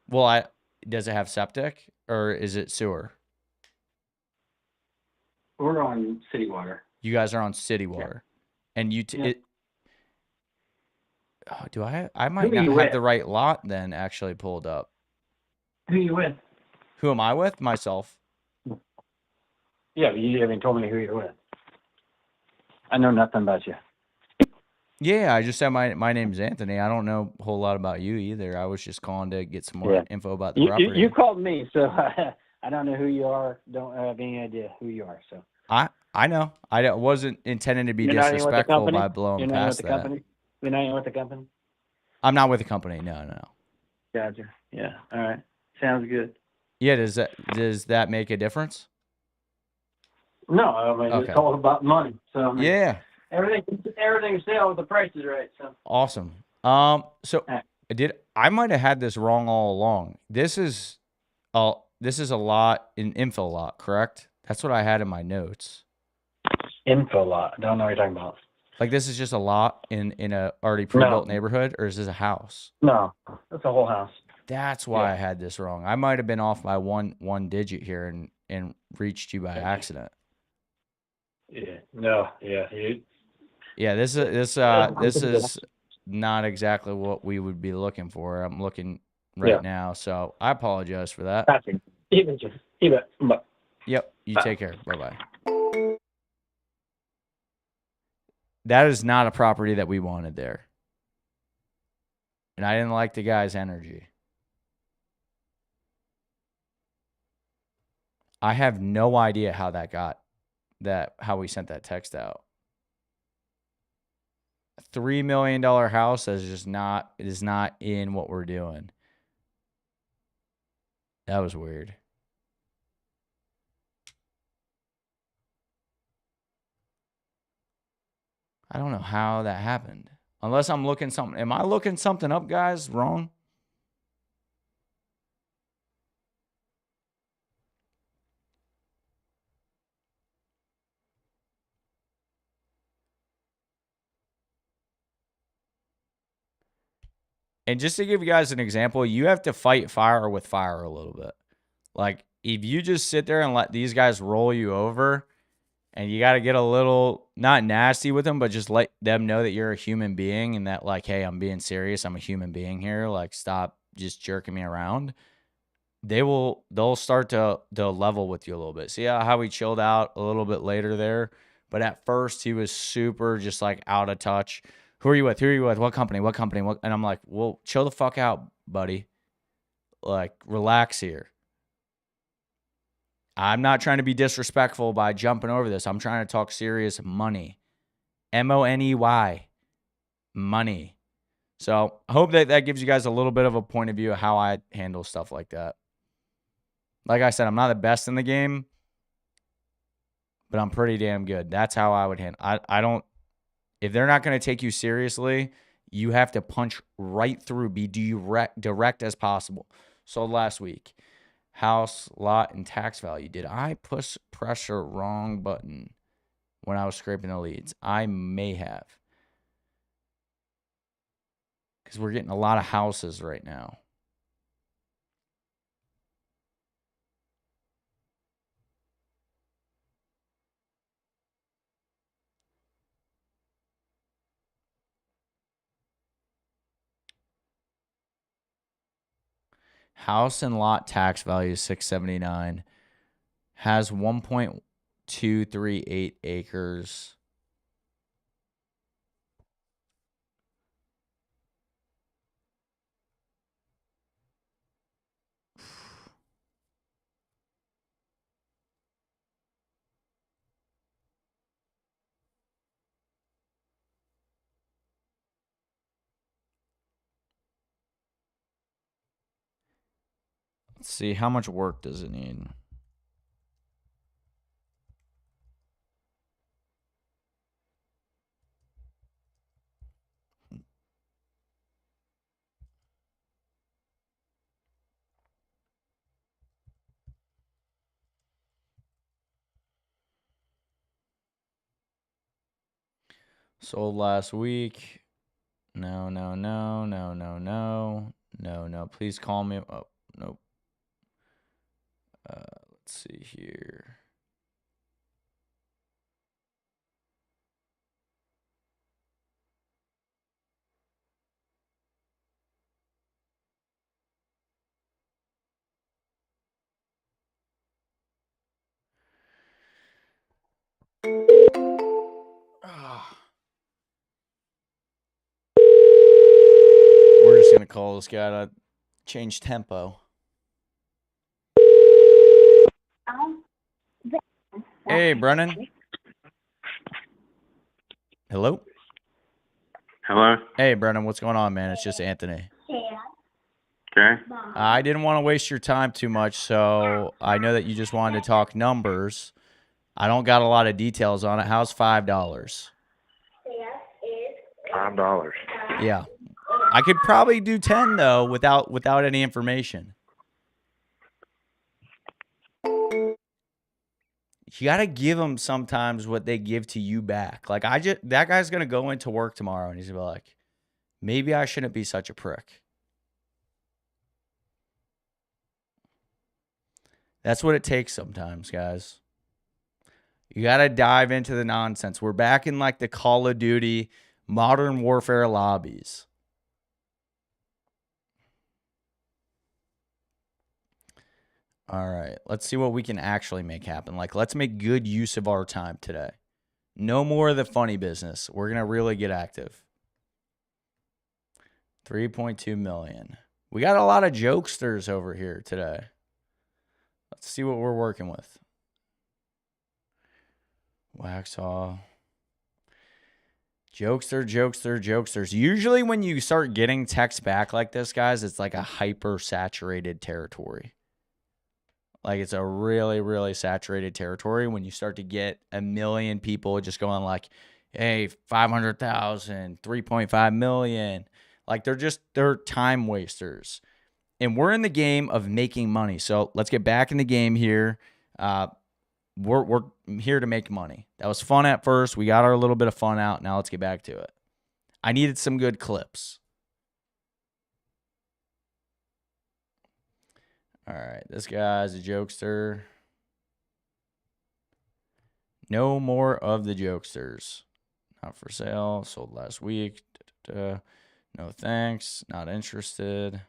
Well, does it have septic or is it sewer? We're on city water. You guys are on city water, and I might not have the right lot then actually pulled up. Who are you with? Who am I with? Myself. Yeah, but you haven't told me who you're with. I know nothing about you. Yeah, I just said my name's Anthony. I don't know a whole lot about you either. I was just calling to get some more info about the property. You called me, so I don't know who you are. Don't have any idea who you are. So I know. I wasn't intending to be disrespectful by blowing past that. You're not even with the company? I'm not with the company. No. Gotcha. Yeah. All right. Sounds good. Yeah. Does that make a difference? No, I mean It's all about money. So I mean, yeah. Everything's sale if the price is right. So awesome. So I might have had this wrong all along. This is a lot in info lot, correct? That's what I had in my notes. Info lot. I don't know what you're talking about. Like this is just a lot in a already pre-built neighborhood, or is this a house? No, it's a whole house. That's why I had this wrong. I might have been off by one digit here and reached you by accident. Yeah. No. Yeah. Yeah. This is not exactly what we would be looking for. I'm looking right now, so I apologize for that. Even. Yep. You take care. Bye-bye. That is not a property that we wanted there. And I didn't like the guy's energy. I have no idea how how we sent that text out. A $3 million house is not in what we're doing. That was weird. I don't know how that happened. Unless I'm looking something. Am I looking something up, guys? Wrong? And just to give you guys an example, you have to fight fire with fire a little bit. Like, if you just sit there and let these guys roll you over, and you got to get a little, not nasty with them, but just let them know that you're a human being and that, like, hey, I'm being serious. I'm a human being here. Like, stop just jerking me around. They'll start to level with you a little bit. See how he chilled out a little bit later there? But at first, he was super just like out of touch. Who are you with? Who are you with? What company? What company? What? And I'm like, well, chill the fuck out, buddy. Like, relax here. I'm not trying to be disrespectful by jumping over this. I'm trying to talk serious money. MONEY. Money. So I hope that gives you guys a little bit of a point of view of how I handle stuff like that. Like I said, I'm not the best in the game, but I'm pretty damn good. That's how I would handle. I don't. If they're not going to take you seriously, you have to punch right through. Be direct as possible. So last week, house, lot, and tax value. Did I pressure wrong button when I was scraping the leads? I may have. Because we're getting a lot of houses right now. House and lot tax value is $679. Has 1.238 acres. Let's see, how much work does it need? Sold last week. No. Please call me. Oh, nope. Let's see here. We're just going to call this guy to change tempo. Hey, Brennan. Hello? Hello? Hey, Brennan, what's going on, man? It's just Anthony. Okay. I didn't want to waste your time too much, so I know that you just wanted to talk numbers. I don't got a lot of details on it. How's $5? $5. Yeah. I could probably do 10 though without any information. You got to give them sometimes what they give to you back. Like that guy's going to go into work tomorrow and he's going to be like, maybe I shouldn't be such a prick. That's what it takes sometimes, guys. You got to dive into the nonsense. We're back in like the Call of Duty Modern Warfare lobbies. All right, let's see what we can actually make happen. Like, let's make good use of our time today. No more of the funny business. We're going to really get active. 3.2 million. We got a lot of jokesters over here today. Let's see what we're working with. Waxhaw. Jokesters. Usually when you start getting text back like this, guys, it's like a hyper saturated territory. Like it's a really, really saturated territory when you start to get a million people just going like, hey, 500,000, 3.5 million. Like they're time wasters. And we're in the game of making money. So let's get back in the game here. We're here to make money. That was fun at first. We got our little bit of fun out. Now let's get back to it. I needed some good clips. All right, this guy's a jokester. No more of the jokesters. Not for sale. Sold last week. No thanks. Not interested.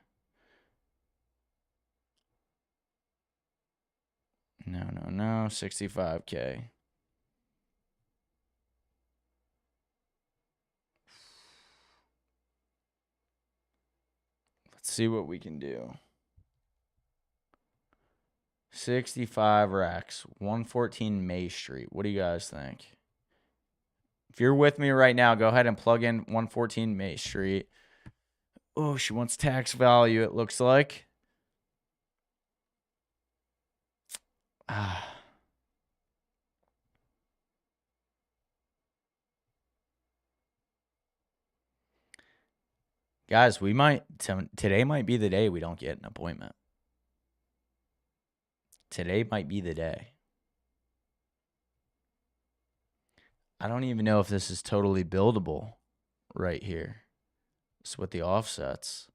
No. 65K. Let's see what we can do. 65 racks. 114 May Street. What do you guys think? If you're with me right now, go ahead and plug in 114 May Street. Oh, she wants tax value, it looks like. Guys, today might be the day we don't get an appointment. Today might be the day. I don't even know if this is totally buildable right here. It's with the offsets.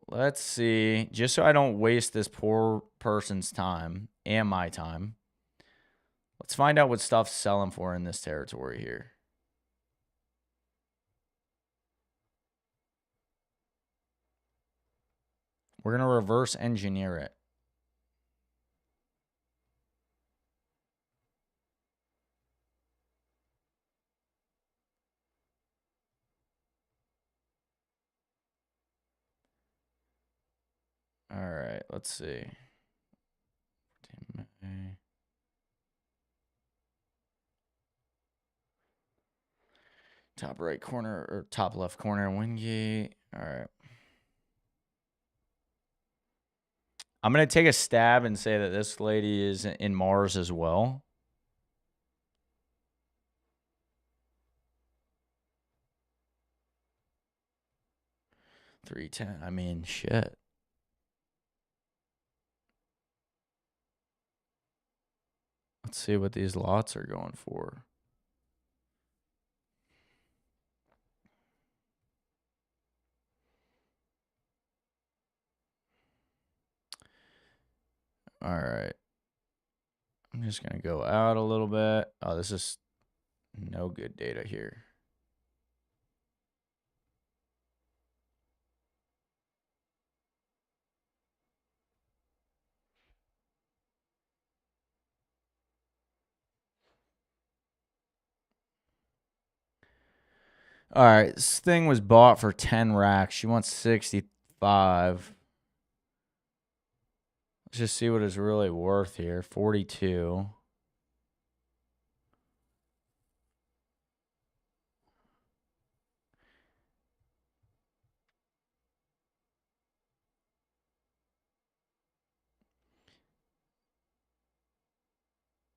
Let's see. Just so I don't waste this poor person's time and my time, let's find out what stuff's selling for in this territory here. We're going to reverse engineer it. All right, let's see. Top right corner or top left corner, Wingate. All right. I'm going to take a stab and say that this lady is in Mars as well. $310. I mean, shit. Let's see what these lots are going for. All right. I'm just going to go out a little bit. Oh, this is no good data here. All right, this thing was bought for 10 racks. She wants 65. Let's just see what it's really worth here. 42.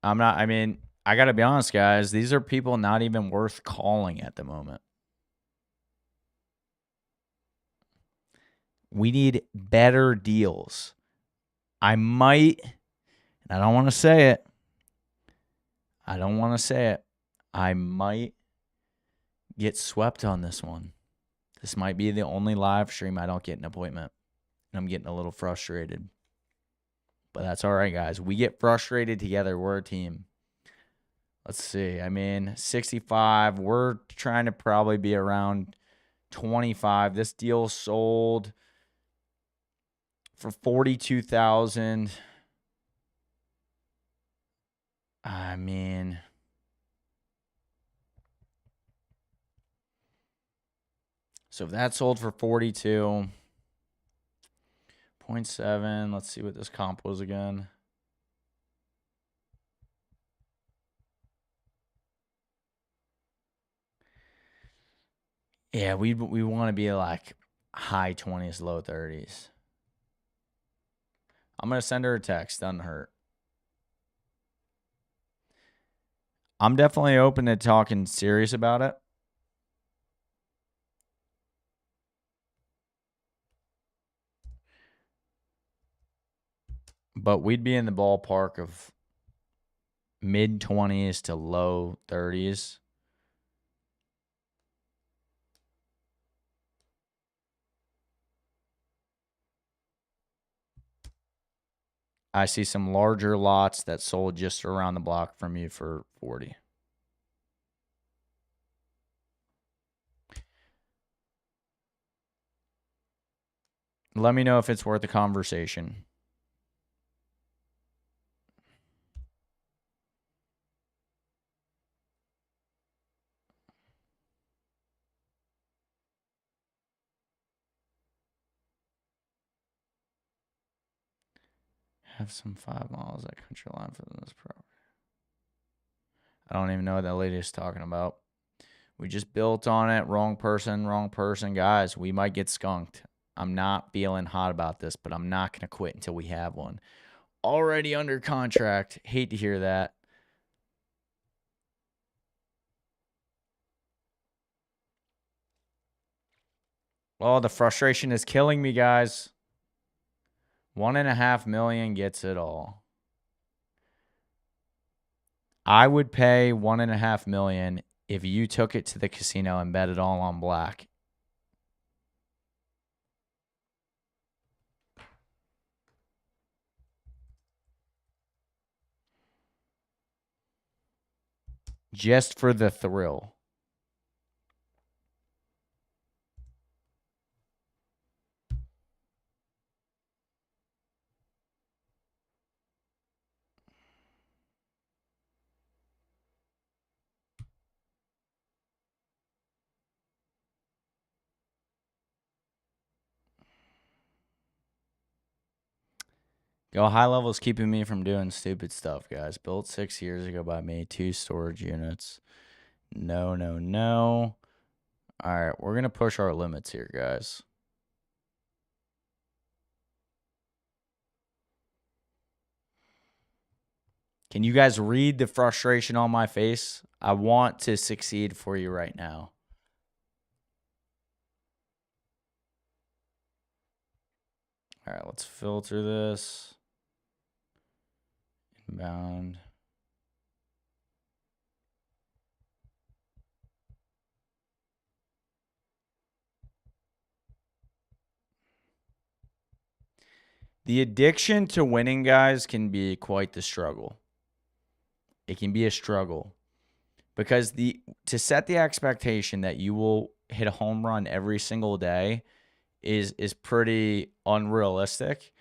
I got to be honest, guys. These are people not even worth calling at the moment. We need better deals. I might, and I don't want to say it. I might get swept on this one. This might be the only live stream I don't get an appointment. And I'm getting a little frustrated. But that's all right, guys. We get frustrated together. We're a team. Let's see. 65. We're trying to probably be around 25. This deal sold for $42,000. So if that sold for 42.7, let's see what this comp was again. Yeah, we want to be like high 20s, low 30s. I'm going to send her a text. Doesn't hurt. I'm definitely open to talking serious about it. But we'd be in the ballpark of mid 20s to low 30s. I see some larger lots that sold just around the block from you for 40. Let me know if it's worth a conversation. Have some 5 miles at country line for this property. I don't even know what that lady is talking about. We just built on it. Wrong person, guys. We might get skunked. I'm not feeling hot about this, but I'm not going to quit until we have one. Already under contract. Hate to hear that. Oh, the frustration is killing me, guys. 1.5 million gets it all. I would pay 1.5 million if you took it to the casino and bet it all on black. Just for the thrill. Go high level is keeping me from doing stupid stuff, guys. Built 6 years ago by me. 2 storage units. No, no, no. All right, we're going to push our limits here, guys. Can you guys read the frustration on my face? I want to succeed for you right now. All right, let's filter this. Inbound. The addiction to winning, guys, can be quite the struggle. It can be a struggle because to set the expectation that you will hit a home run every single day is pretty unrealistic.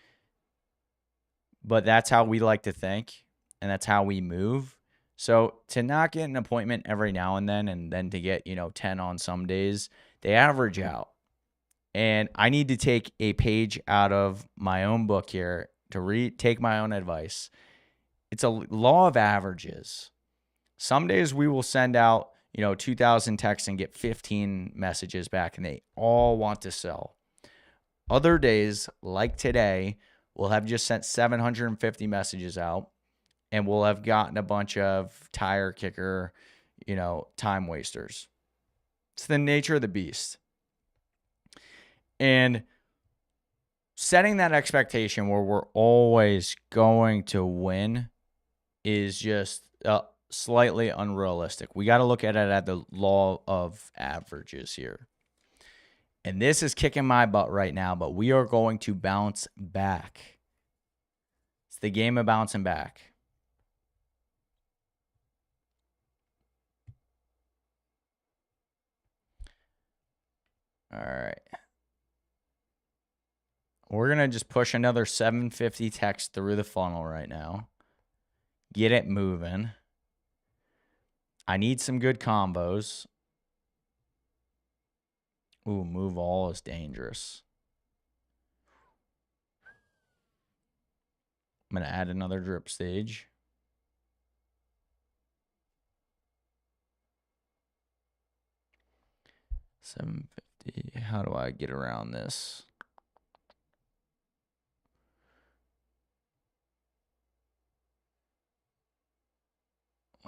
But that's how we like to think, and that's how we move. So to not get an appointment every now and then to get, 10 on some days, they average out. And I need to take a page out of my own book here to take my own advice. It's a law of averages. Some days we will send out, 2,000 texts and get 15 messages back, and they all want to sell. Other days, like today, we'll have just sent 750 messages out, and we'll have gotten a bunch of tire kicker, time wasters. It's the nature of the beast. And setting that expectation where we're always going to win is just slightly unrealistic. We got to look at it at the law of averages here. And this is kicking my butt right now, but we are going to bounce back. It's the game of bouncing back. All right. We're going to just push another 750 text through the funnel right now. Get it moving. I need some good combos. Ooh, move all is dangerous. I'm going to add another drip stage. $750. How do I get around this?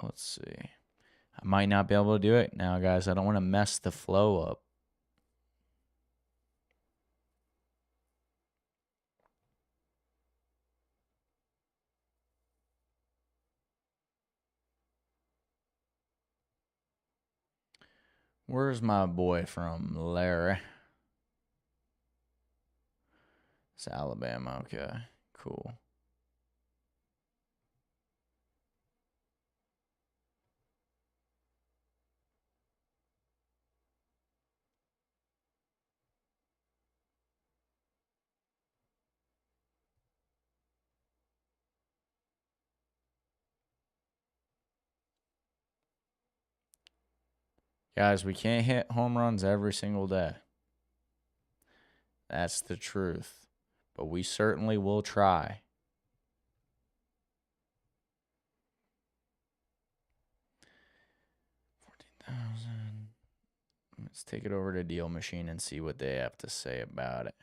Let's see. I might not be able to do it now, guys. I don't want to mess the flow up. Where's my boy from, Larry? It's Alabama. Okay, cool. Guys, we can't hit home runs every single day. That's the truth. But we certainly will try. Let's take it over to Deal Machine and see what they have to say about it.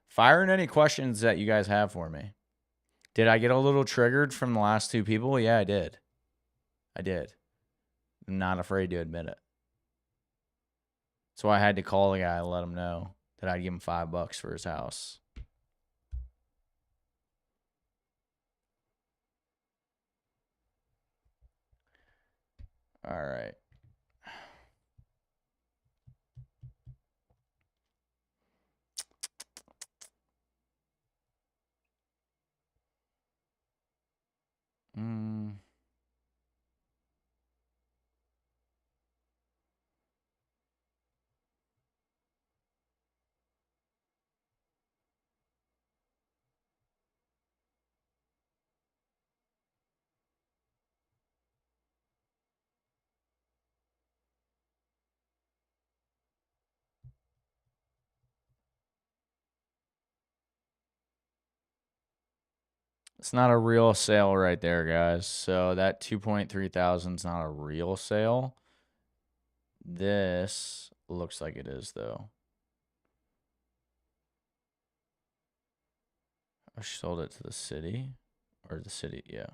Fire in any questions that you guys have for me. Did I get a little triggered from the last two people? Yeah, I did. I did. I'm not afraid to admit it. So I had to call the guy and let him know that I'd give him $5 for his house. All right. It's not a real sale right there, guys. So that 2.3 thousand is not a real sale. This looks like it is, though. I sold it to the city. Or the city, yeah.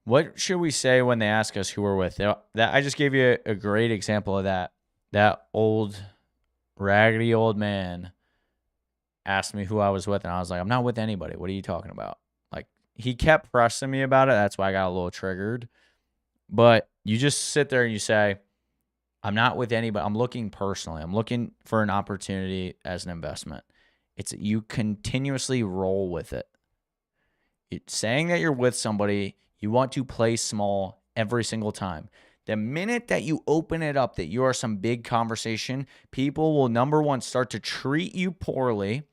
What should we say when they ask us who we're with? That I just gave you a great example of that. That old, raggedy old man asked me who I was with, and I was like, I'm not with anybody. What are you talking about? Like, he kept pressing me about it. That's why I got a little triggered. But you just sit there and you say, I'm not with anybody. I'm looking personally. I'm looking for an opportunity as an investment. It's you continuously roll with it. It's saying that you're with somebody, you want to play small every single time. The minute that you open it up that you are some big conversation, people will, number one, start to treat you poorly.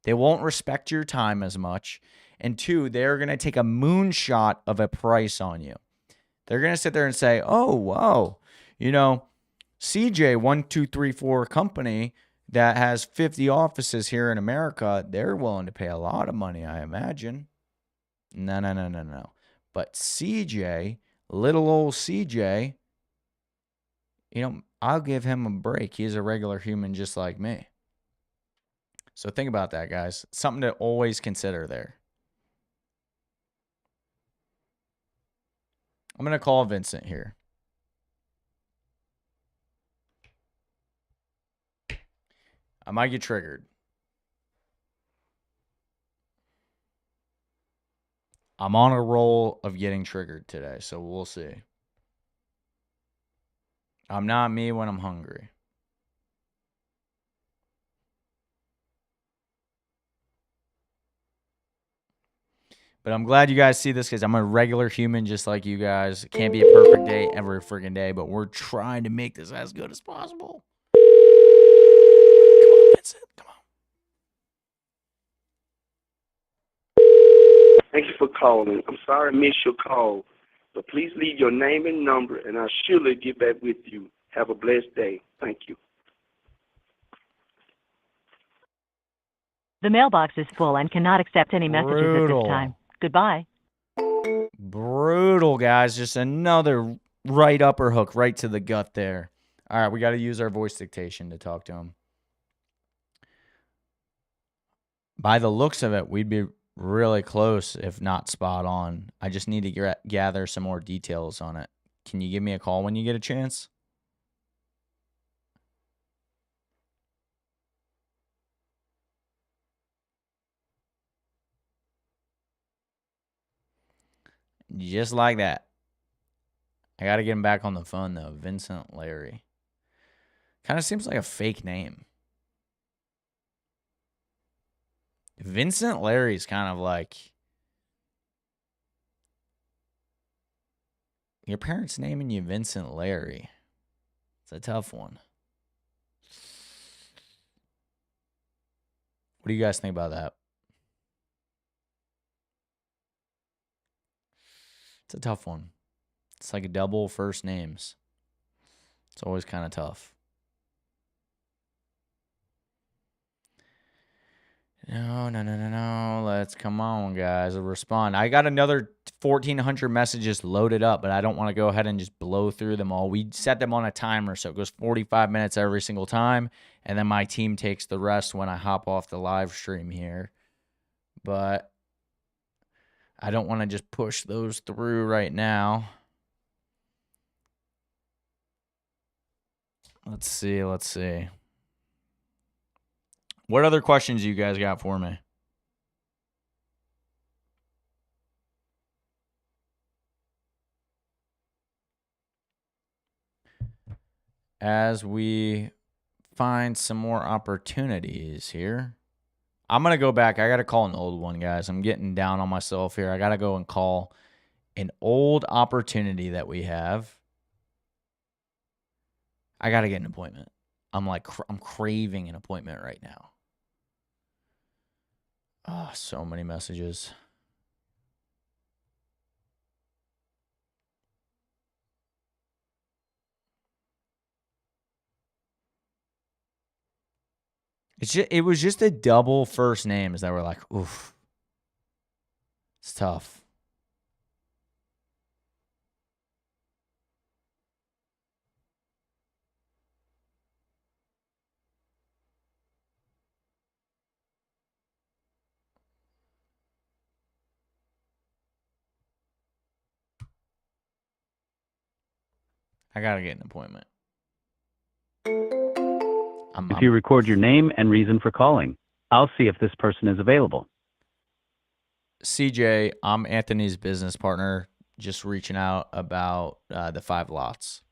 They won't respect your time as much. And two, they're going to take a moonshot of a price on you. They're going to sit there and say, oh, wow, CJ1234 company that has 50 offices here in America, they're willing to pay a lot of money, I imagine. No. But CJ, little old CJ, I'll give him a break. He's a regular human just like me. So think about that, guys. Something to always consider there. I'm going to call Vincent here. I might get triggered. I'm on a roll of getting triggered today, so we'll see. I'm not me when I'm hungry. But I'm glad you guys see this because I'm a regular human just like you guys. It can't be a perfect day every freaking day, but we're trying to make this as good as possible. Come on, Vincent. Come on. Thank you for calling. I'm sorry I missed your call, but please leave your name and number, and I'll surely get back with you. Have a blessed day. Thank you. The mailbox is full and cannot accept any messages at this time. Goodbye. Brutal, guys. Just another right upper hook right to the gut there. All right, we got to use our voice dictation to talk to him. By the looks of it, we'd be really close, if not spot on. I just need to gather some more details on it. Can you give me a call when you get a chance? Just like that. I got to get him back on the phone, though. Vincent Larry. Kind of seems like a fake name. Vincent Larry's kind of like your parents naming you Vincent Larry. It's a tough one. What do you guys think about that? It's a tough one. It's like double first names. It's always kind of tough. No. Let's come on, guys. Respond. I got another 1,400 messages loaded up, but I don't want to go ahead and just blow through them all. We set them on a timer, so it goes 45 minutes every single time, and then my team takes the rest when I hop off the live stream here. But I don't want to just push those through right now. Let's see. What other questions you guys got for me? As we find some more opportunities here, I'm going to go back. I got to call an old one, guys. I'm getting down on myself here. I got to go and call an old opportunity that we have. I got to get an appointment. I'm craving an appointment right now. Oh, so many messages. It was just a double first names that were like, oof. It's tough. I got to get an appointment. If you record your name and reason for calling, I'll see if this person is available. CJ, I'm Anthony's business partner, just reaching out about the 5 lots.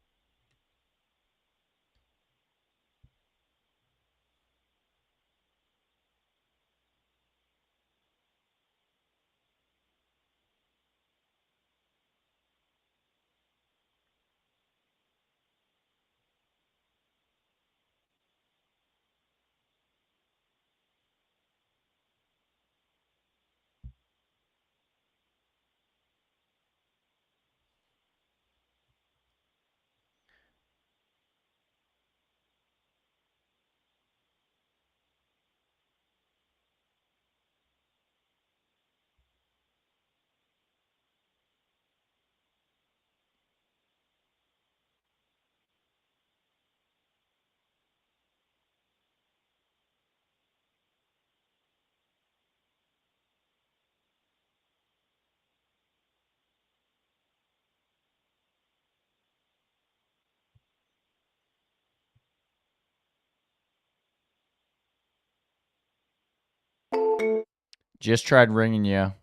Just tried ringing you.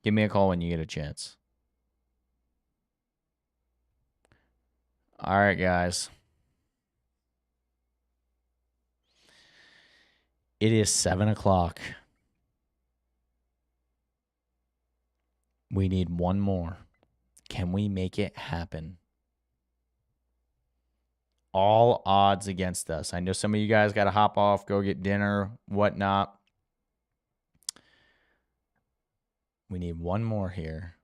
Give me a call when you get a chance. All right, guys. It is 7 o'clock. We need one more. Can we make it happen? All odds against us. I know some of you guys got to hop off, go get dinner, whatnot. We need one more here.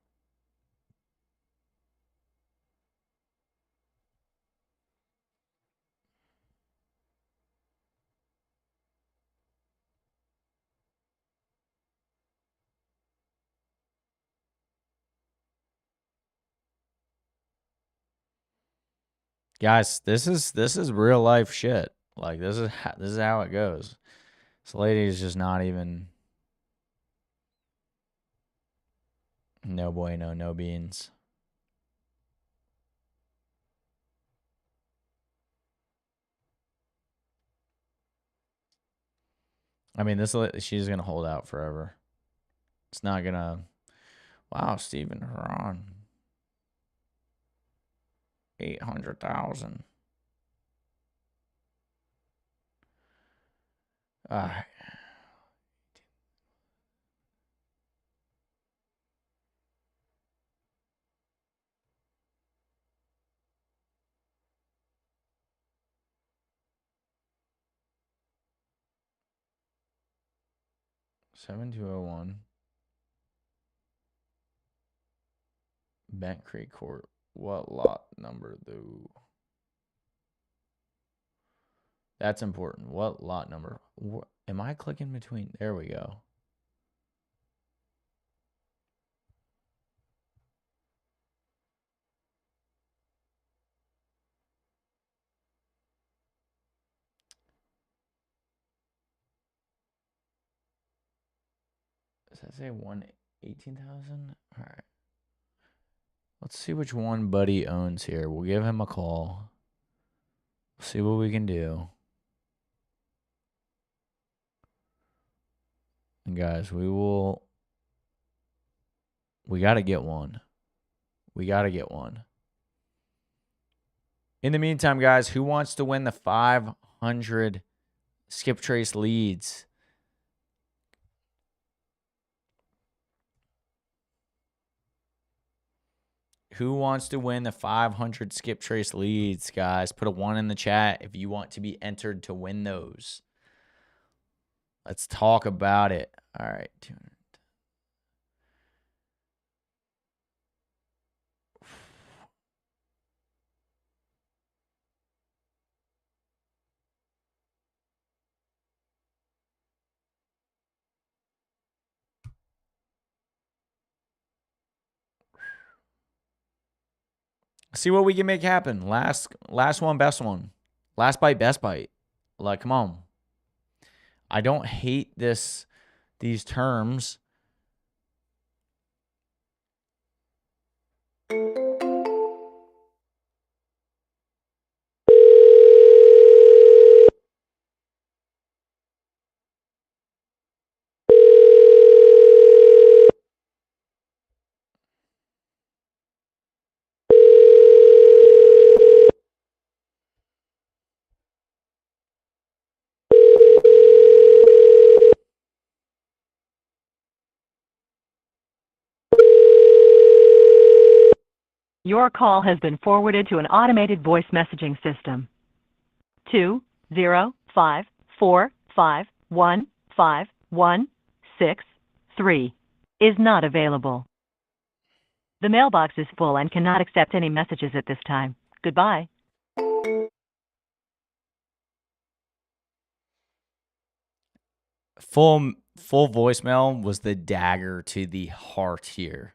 Guys, this is real life shit. Like this is how it goes. This lady is just not even. No bueno, no beans. I mean, she's gonna hold out forever. It's not gonna. Wow, Stephen Huron. 800,000. All right. $7,201. Bent Creek Court. What lot number, though? That's important. What lot number? Am I clicking between? There we go. Does that say 118,000? All right. Let's see which one Buddy owns here. We'll give him a call. See what we can do. And guys, we got to get one. We got to get one. In the meantime, guys, who wants to win the 500 skip trace leads? Who wants to win the 500 skip trace leads, guys? Put a 1 in the chat if you want to be entered to win those. Let's talk about it. All right. 200. See what we can make happen. Last one, best one. Last bite, best bite. Like, come on. I don't hate these terms. Your call has been forwarded to an automated voice messaging system. 20545155163 is not available. The mailbox is full and cannot accept any messages at this time. Goodbye. Full voicemail was the dagger to the heart here.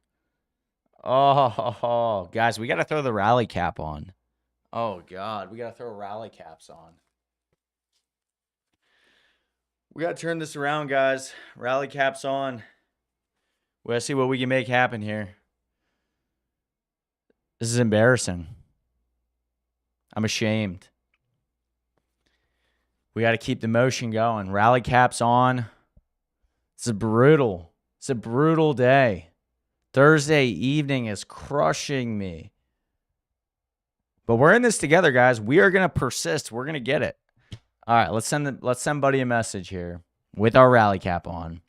Oh, guys, we got to throw the rally cap on. Oh, God, we got to throw rally caps on. We got to turn this around, guys. Rally caps on. We got to see what we can make happen here. This is embarrassing. I'm ashamed. We got to keep the motion going. Rally caps on. It's brutal. It's a brutal day. Thursday evening is crushing me. But we're in this together, guys. We are going to persist. We're going to get it. All right, let's send Buddy a message here with our rally cap on.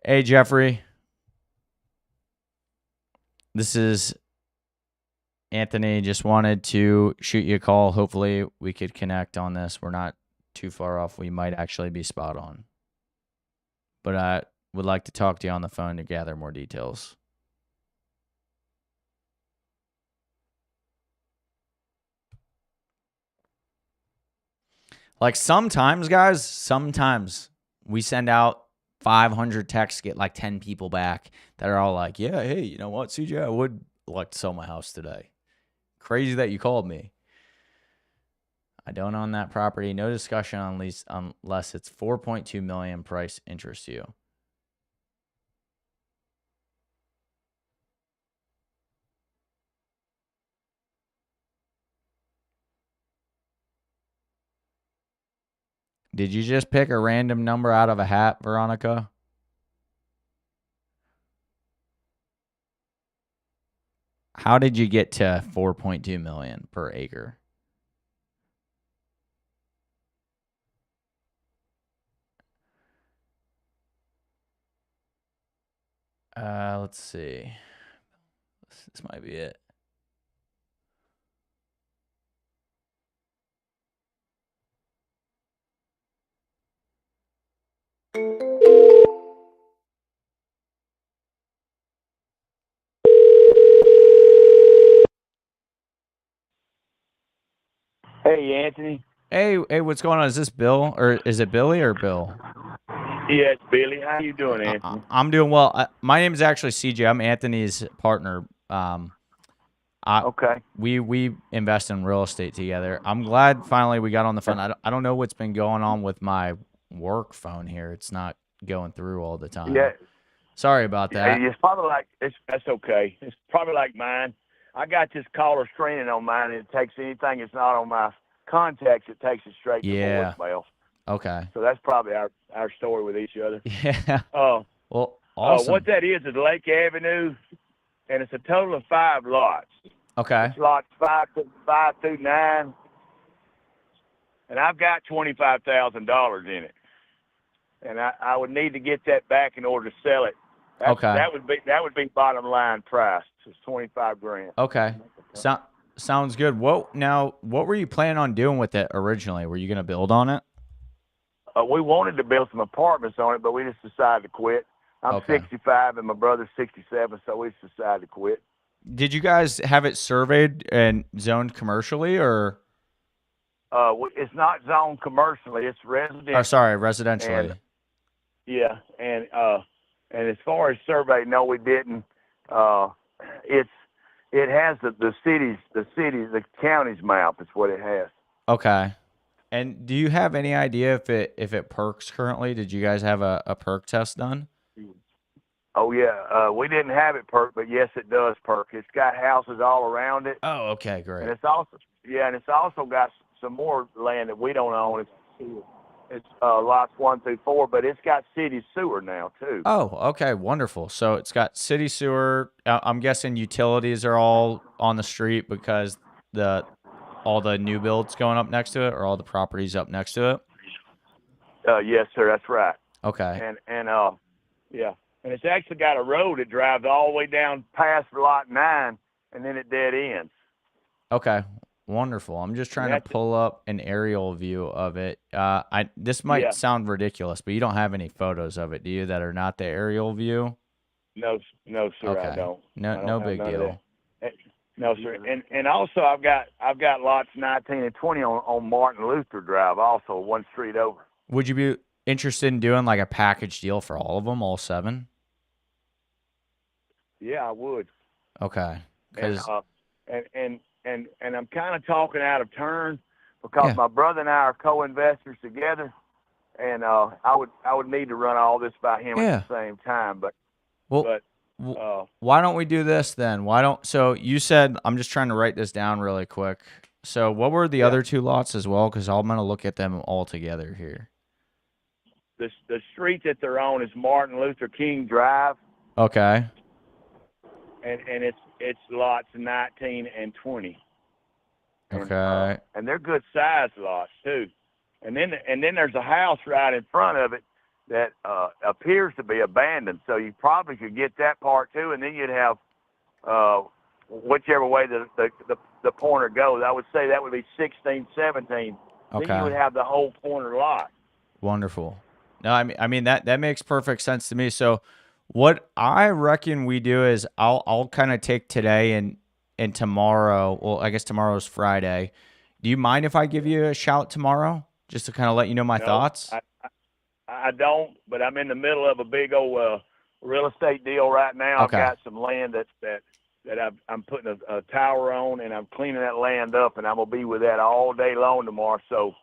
Hey, Jeffrey. This is Anthony. Just wanted to shoot you a call. Hopefully we could connect on this. We're not too far off. We might actually be spot on. But I would like to talk to you on the phone to gather more details. Like sometimes, guys, sometimes we send out 500 texts, get like 10 people back that are all like, yeah, hey, you know what, CJ, I would like to sell my house today. Crazy that you called me. I don't own that property. No discussion on lease unless it's 4.2 million price interests you. Did you just pick a random number out of a hat, Veronica? How did you get to 4.2 million per acre? Let's see. This might be it. Anthony? Hey, what's going on? Is this Bill or is it Billy or Bill? Yeah, it's Billy. How you doing, Anthony? I'm doing well. My name is actually CJ. I'm Anthony's partner. Okay. We invest in real estate together. I'm glad finally we got on the phone. I don't know what's been going on with my work phone here. It's not going through all the time. Yeah. Sorry about that. It's probably like that's okay. It's probably like mine. I got this caller screening on mine, and it takes anything that's not on my contacts. It takes it straight to voicemail. Okay. So that's probably our story with each other. Yeah. Well, awesome. What that is Lake Avenue, and it's a total of 5 lots. Okay. It's lots 5 through 9, and I've got $25,000 in it, and I would need to get that back in order to sell it. Okay. That would be bottom line price. It's $25,000. Okay. Sounds good. What were you planning on doing with it originally? Were you going to build on it? We wanted to build some apartments on it, but we just decided to quit. I'm 65 and my brother's 67, so we just decided to quit. Did you guys have it surveyed and zoned commercially, or? It's not zoned commercially. It's residential. Oh, sorry, residentially. And as far as survey, no, we didn't. It has the county's map. Is what it has. Okay. And do you have any idea if it perks currently? Did you guys have a perk test done? Oh yeah, we didn't have it perk, but yes, it does perk. It's got houses all around it. Oh, okay, great. And it's also got some more land that we don't own. It's lots 1 through 4, but it's got city sewer now too. Oh, okay, wonderful. So it's got city sewer. I'm guessing utilities are all on the street because all the new builds going up next to it, or all the properties up next to it. Yes, sir, that's right. Okay. And it's actually got a road that drives all the way down past lot 9, and then it dead ends. Okay. Wonderful. I'm just trying to pull up an aerial view of it. This might sound ridiculous, but you don't have any photos of it, do you, that are not the aerial view? No, sir, okay. I don't. No big deal. No, sir. And also I've got lots 19 and 20 on Martin Luther Drive, also 1 street over. Would you be interested in doing like a package deal for all of them, all 7? Yeah, I would. Okay. And I'm kind of talking out of turn because my brother and I are co-investors together, and I would need to run all this by him at the same time. But why don't we do this then? So you said, I'm just trying to write this down really quick. So what were the other 2 lots as well? Because I'm going to look at them all together here. The street that they're on is Martin Luther King Drive. Okay. And it's lots 19 and 20. Okay. And they're good sized lots too. And then there's a house right in front of it that appears to be abandoned. So you probably could get that part too, and then you'd have whichever way the pointer goes. I would say that would be 16, 17. Okay. Then you would have the whole pointer lot. Wonderful. No, I mean that makes perfect sense to me. So what I reckon we do is I'll kind of take today and tomorrow. Well, I guess tomorrow's Friday. Do you mind if I give you a shout tomorrow just to kind of let you know my thoughts? I don't, but I'm in the middle of a big old real estate deal right now. Okay. I've got some land that I'm putting a tower on, and I'm cleaning that land up, and I'm gonna be with that all day long tomorrow. So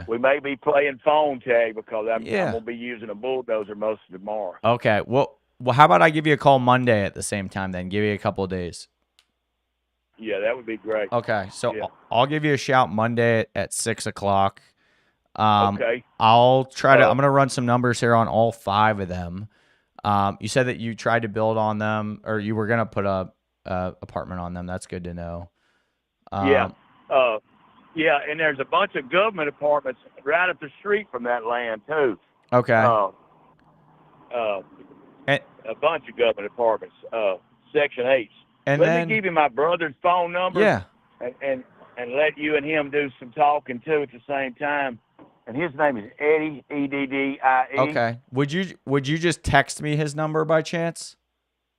we may be playing phone tag because I'm gonna be using a bulldozer most of tomorrow. Okay. Well, how about I give you a call Monday at the same time then? Give you a couple of days. Yeah, that would be great. Okay. So I'll give you a shout Monday at 6 o'clock. Okay. I'll try I'm going to run some numbers here on all 5 of them. You said that you tried to build on them, or you were going to put a apartment on them. That's good to know. And there's a bunch of government apartments right up the street from that land too. Okay. A bunch of government apartments, Section 8s. And Let me give you my brother's phone number. Yeah. And let you and him do some talking too at the same time. And his name is Eddie, Eddie. Okay. Would you just text me his number by chance?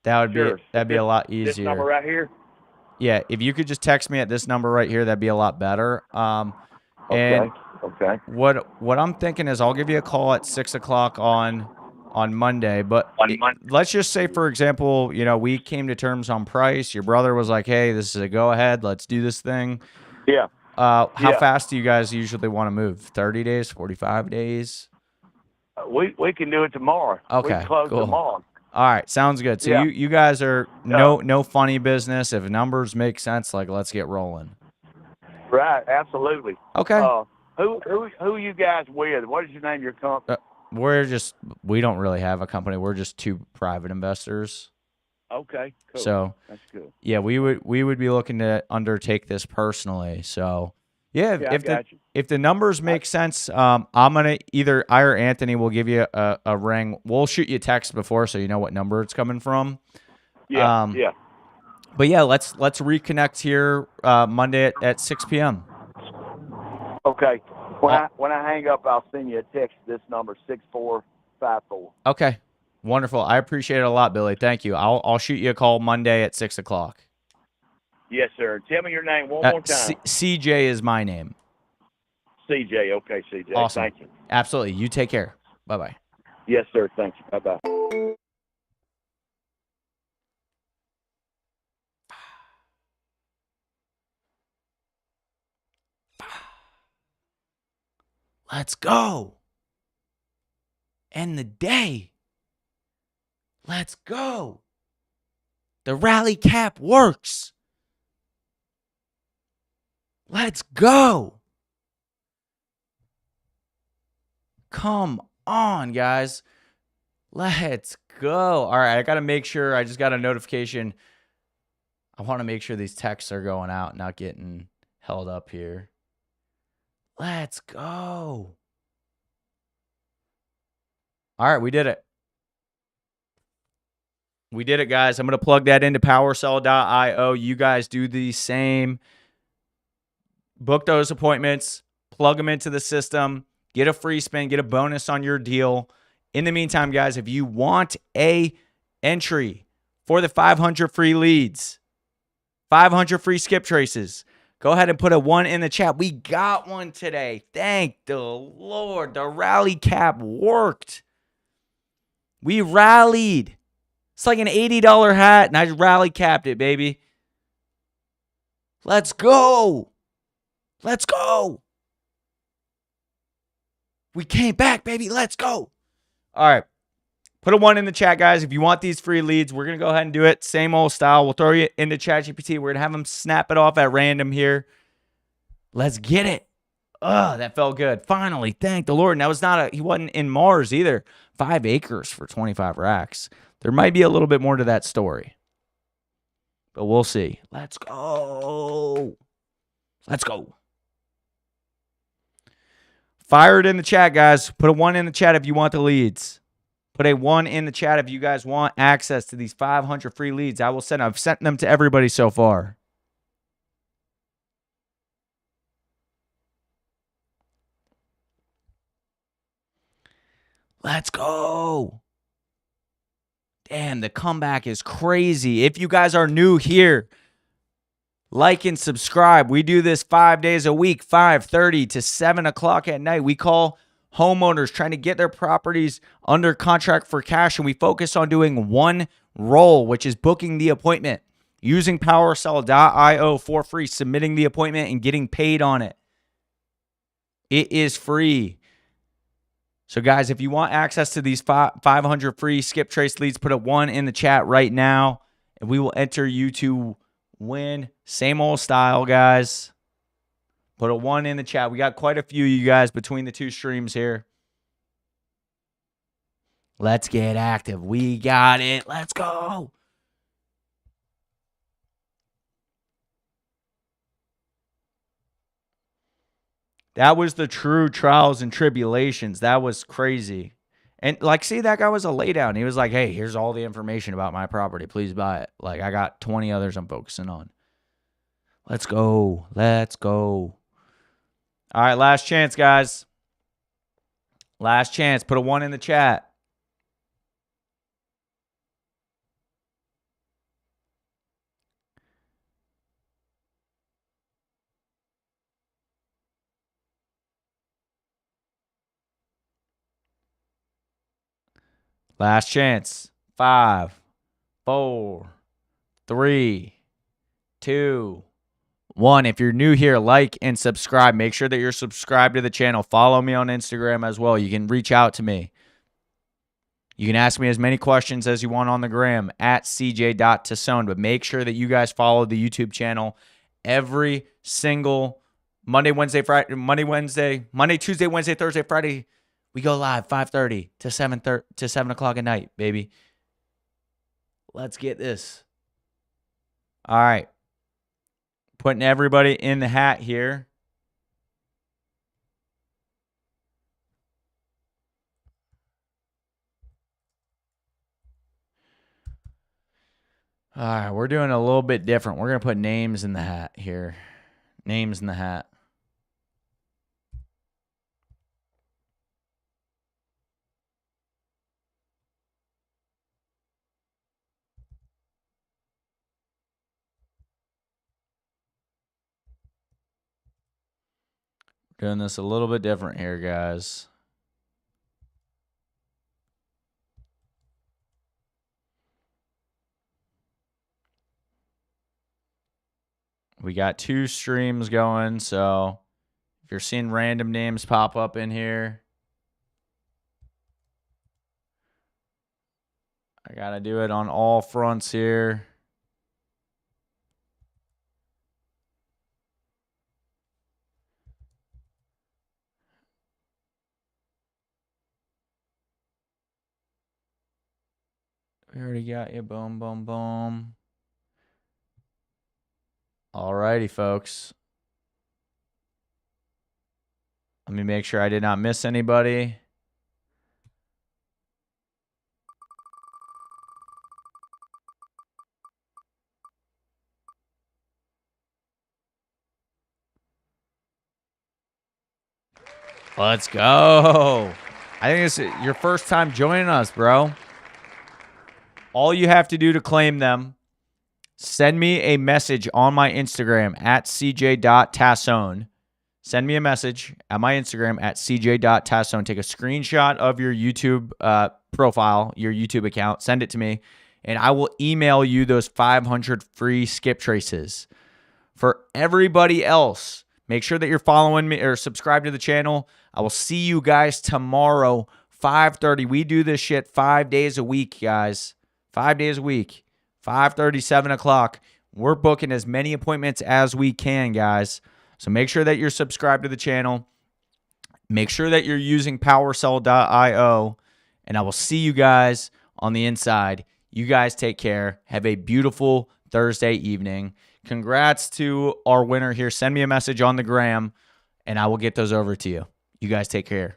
That'd be a lot easier. This number right here? Yeah, if you could just text me at this number right here, that'd be a lot better. And Okay. what I'm thinking is I'll give you a call at 6 o'clock on Monday. But let's just say, for example, we came to terms on price. Your brother was like, "Hey, this is a go ahead. Let's do this thing." Yeah. How fast do you guys usually want to move? 30 days, 45 days? We can do it tomorrow. Okay, we can close cool. tomorrow. All right, sounds good. So you guys are no funny business. If numbers make sense, like let's get rolling. Right, absolutely. Okay. Who you guys with? What is your name of your company? We don't really have a company. We're just two private investors. Okay, cool. So that's good. Yeah, we would be looking to undertake this personally. So if the numbers make sense, I'm gonna either I or Anthony will give you a ring. We'll shoot you a text before so you know what number it's coming from. Yeah. But yeah, let's reconnect here Monday at 6 p.m. Okay. When I hang up, I'll send you a text. This number 6454. Okay. Wonderful. I appreciate it a lot, Billy. Thank you. I'll shoot you a call Monday at 6 o'clock. Yes, sir. Tell me your name one more time. CJ is my name. CJ. Okay, CJ. Awesome. Thank you. Absolutely. You take care. Bye-bye. Yes, sir. Thank you. Bye-bye. Let's go. End the day. Let's go. The rally cap works. Let's go. Come on, guys. Let's go. All right, I got to make sure. I just got a notification. I want to make sure these texts are going out, not getting held up here. Let's go. All right, we did it. We did it, guys. I'm going to plug that into Powersell.io. You guys do the same. Book those appointments. Plug them into the system. Get a free spin. Get a bonus on your deal. In the meantime, guys, if you want a entry for the 500 free leads, 500 free skip traces, go ahead and put a 1 in the chat. We got one today. Thank the Lord. The rally cap worked. We rallied. It's like an $80 hat, and I just rally capped it, baby. Let's go. Let's go. We came back, baby. Let's go. All right. Put a 1 in the chat, guys. If you want these free leads, we're going to go ahead and do it. Same old style. We'll throw you into ChatGPT. We're going to have them snap it off at random here. Let's get it. Oh, that felt good. Finally, thank the Lord. And he wasn't in Mars either. 5 acres for 25 racks. There might be a little bit more to that story. But we'll see. Let's go. Let's go. Fire it in the chat, guys. Put a 1 in the chat if you want the leads. Put a 1 in the chat if you guys want access to these 500 free leads. I've sent them to everybody so far. Let's go. Damn, the comeback is crazy. If you guys are new here, like and subscribe. We do this 5 days a week, 5:30 to 7 o'clock at night. We call homeowners trying to get their properties under contract for cash, and we focus on doing one role, which is booking the appointment, using Powersell.io for free, submitting the appointment, and getting paid on it. It is free. So, guys, if you want access to these 500 free skip trace leads, put a 1 in the chat right now, and we will enter you to win. Same old style, guys. Put a 1 in the chat. We got quite a few of you guys between the two streams here. Let's get active. We got it. Let's go. That was the true trials and tribulations. That was crazy. And see, that guy was a laydown. He was like, hey, here's all the information about my property. Please buy it. I got 20 others I'm focusing on. Let's go. Let's go. All right, last chance, guys. Last chance. Put a 1 in the chat. Last chance. 5, 4, 3, 2, 1. If you're new here, like and subscribe. Make sure that you're subscribed to the channel. Follow me on Instagram as well. You can reach out to me. You can ask me as many questions as you want on the gram at cj.tassone, but make sure that you guys follow the YouTube channel every single Monday, Tuesday, Wednesday, Thursday, Friday. We go live 5:30 to 7 o'clock at night, baby. Let's get this. All right. Putting everybody in the hat here. All right, we're doing a little bit different. We're going to put names in the hat here. Names in the hat. Doing this a little bit different here, guys. We got 2 streams going, so if you're seeing random names pop up in here, I got to do it on all fronts here. We already got you. Boom, boom, boom. Alrighty, folks. Let me make sure I did not miss anybody. Let's go. I think it's your first time joining us, bro. All you have to do to claim them, send me a message on my Instagram at cj.tassone. Send me a message at my Instagram at cj.tassone. Take a screenshot of your YouTube profile, your YouTube account. Send it to me, and I will email you those 500 free skip traces. For everybody else, make sure that you're following me or subscribe to the channel. I will see you guys tomorrow, 5:30. We do this shit 5 days a week, guys. 5 days a week. 5:30, 7 o'clock. We're booking as many appointments as we can, guys. So make sure that you're subscribed to the channel. Make sure that you're using Powersell.io. And I will see you guys on the inside. You guys take care. Have a beautiful Thursday evening. Congrats to our winner here. Send me a message on the gram, and I will get those over to you. You guys take care.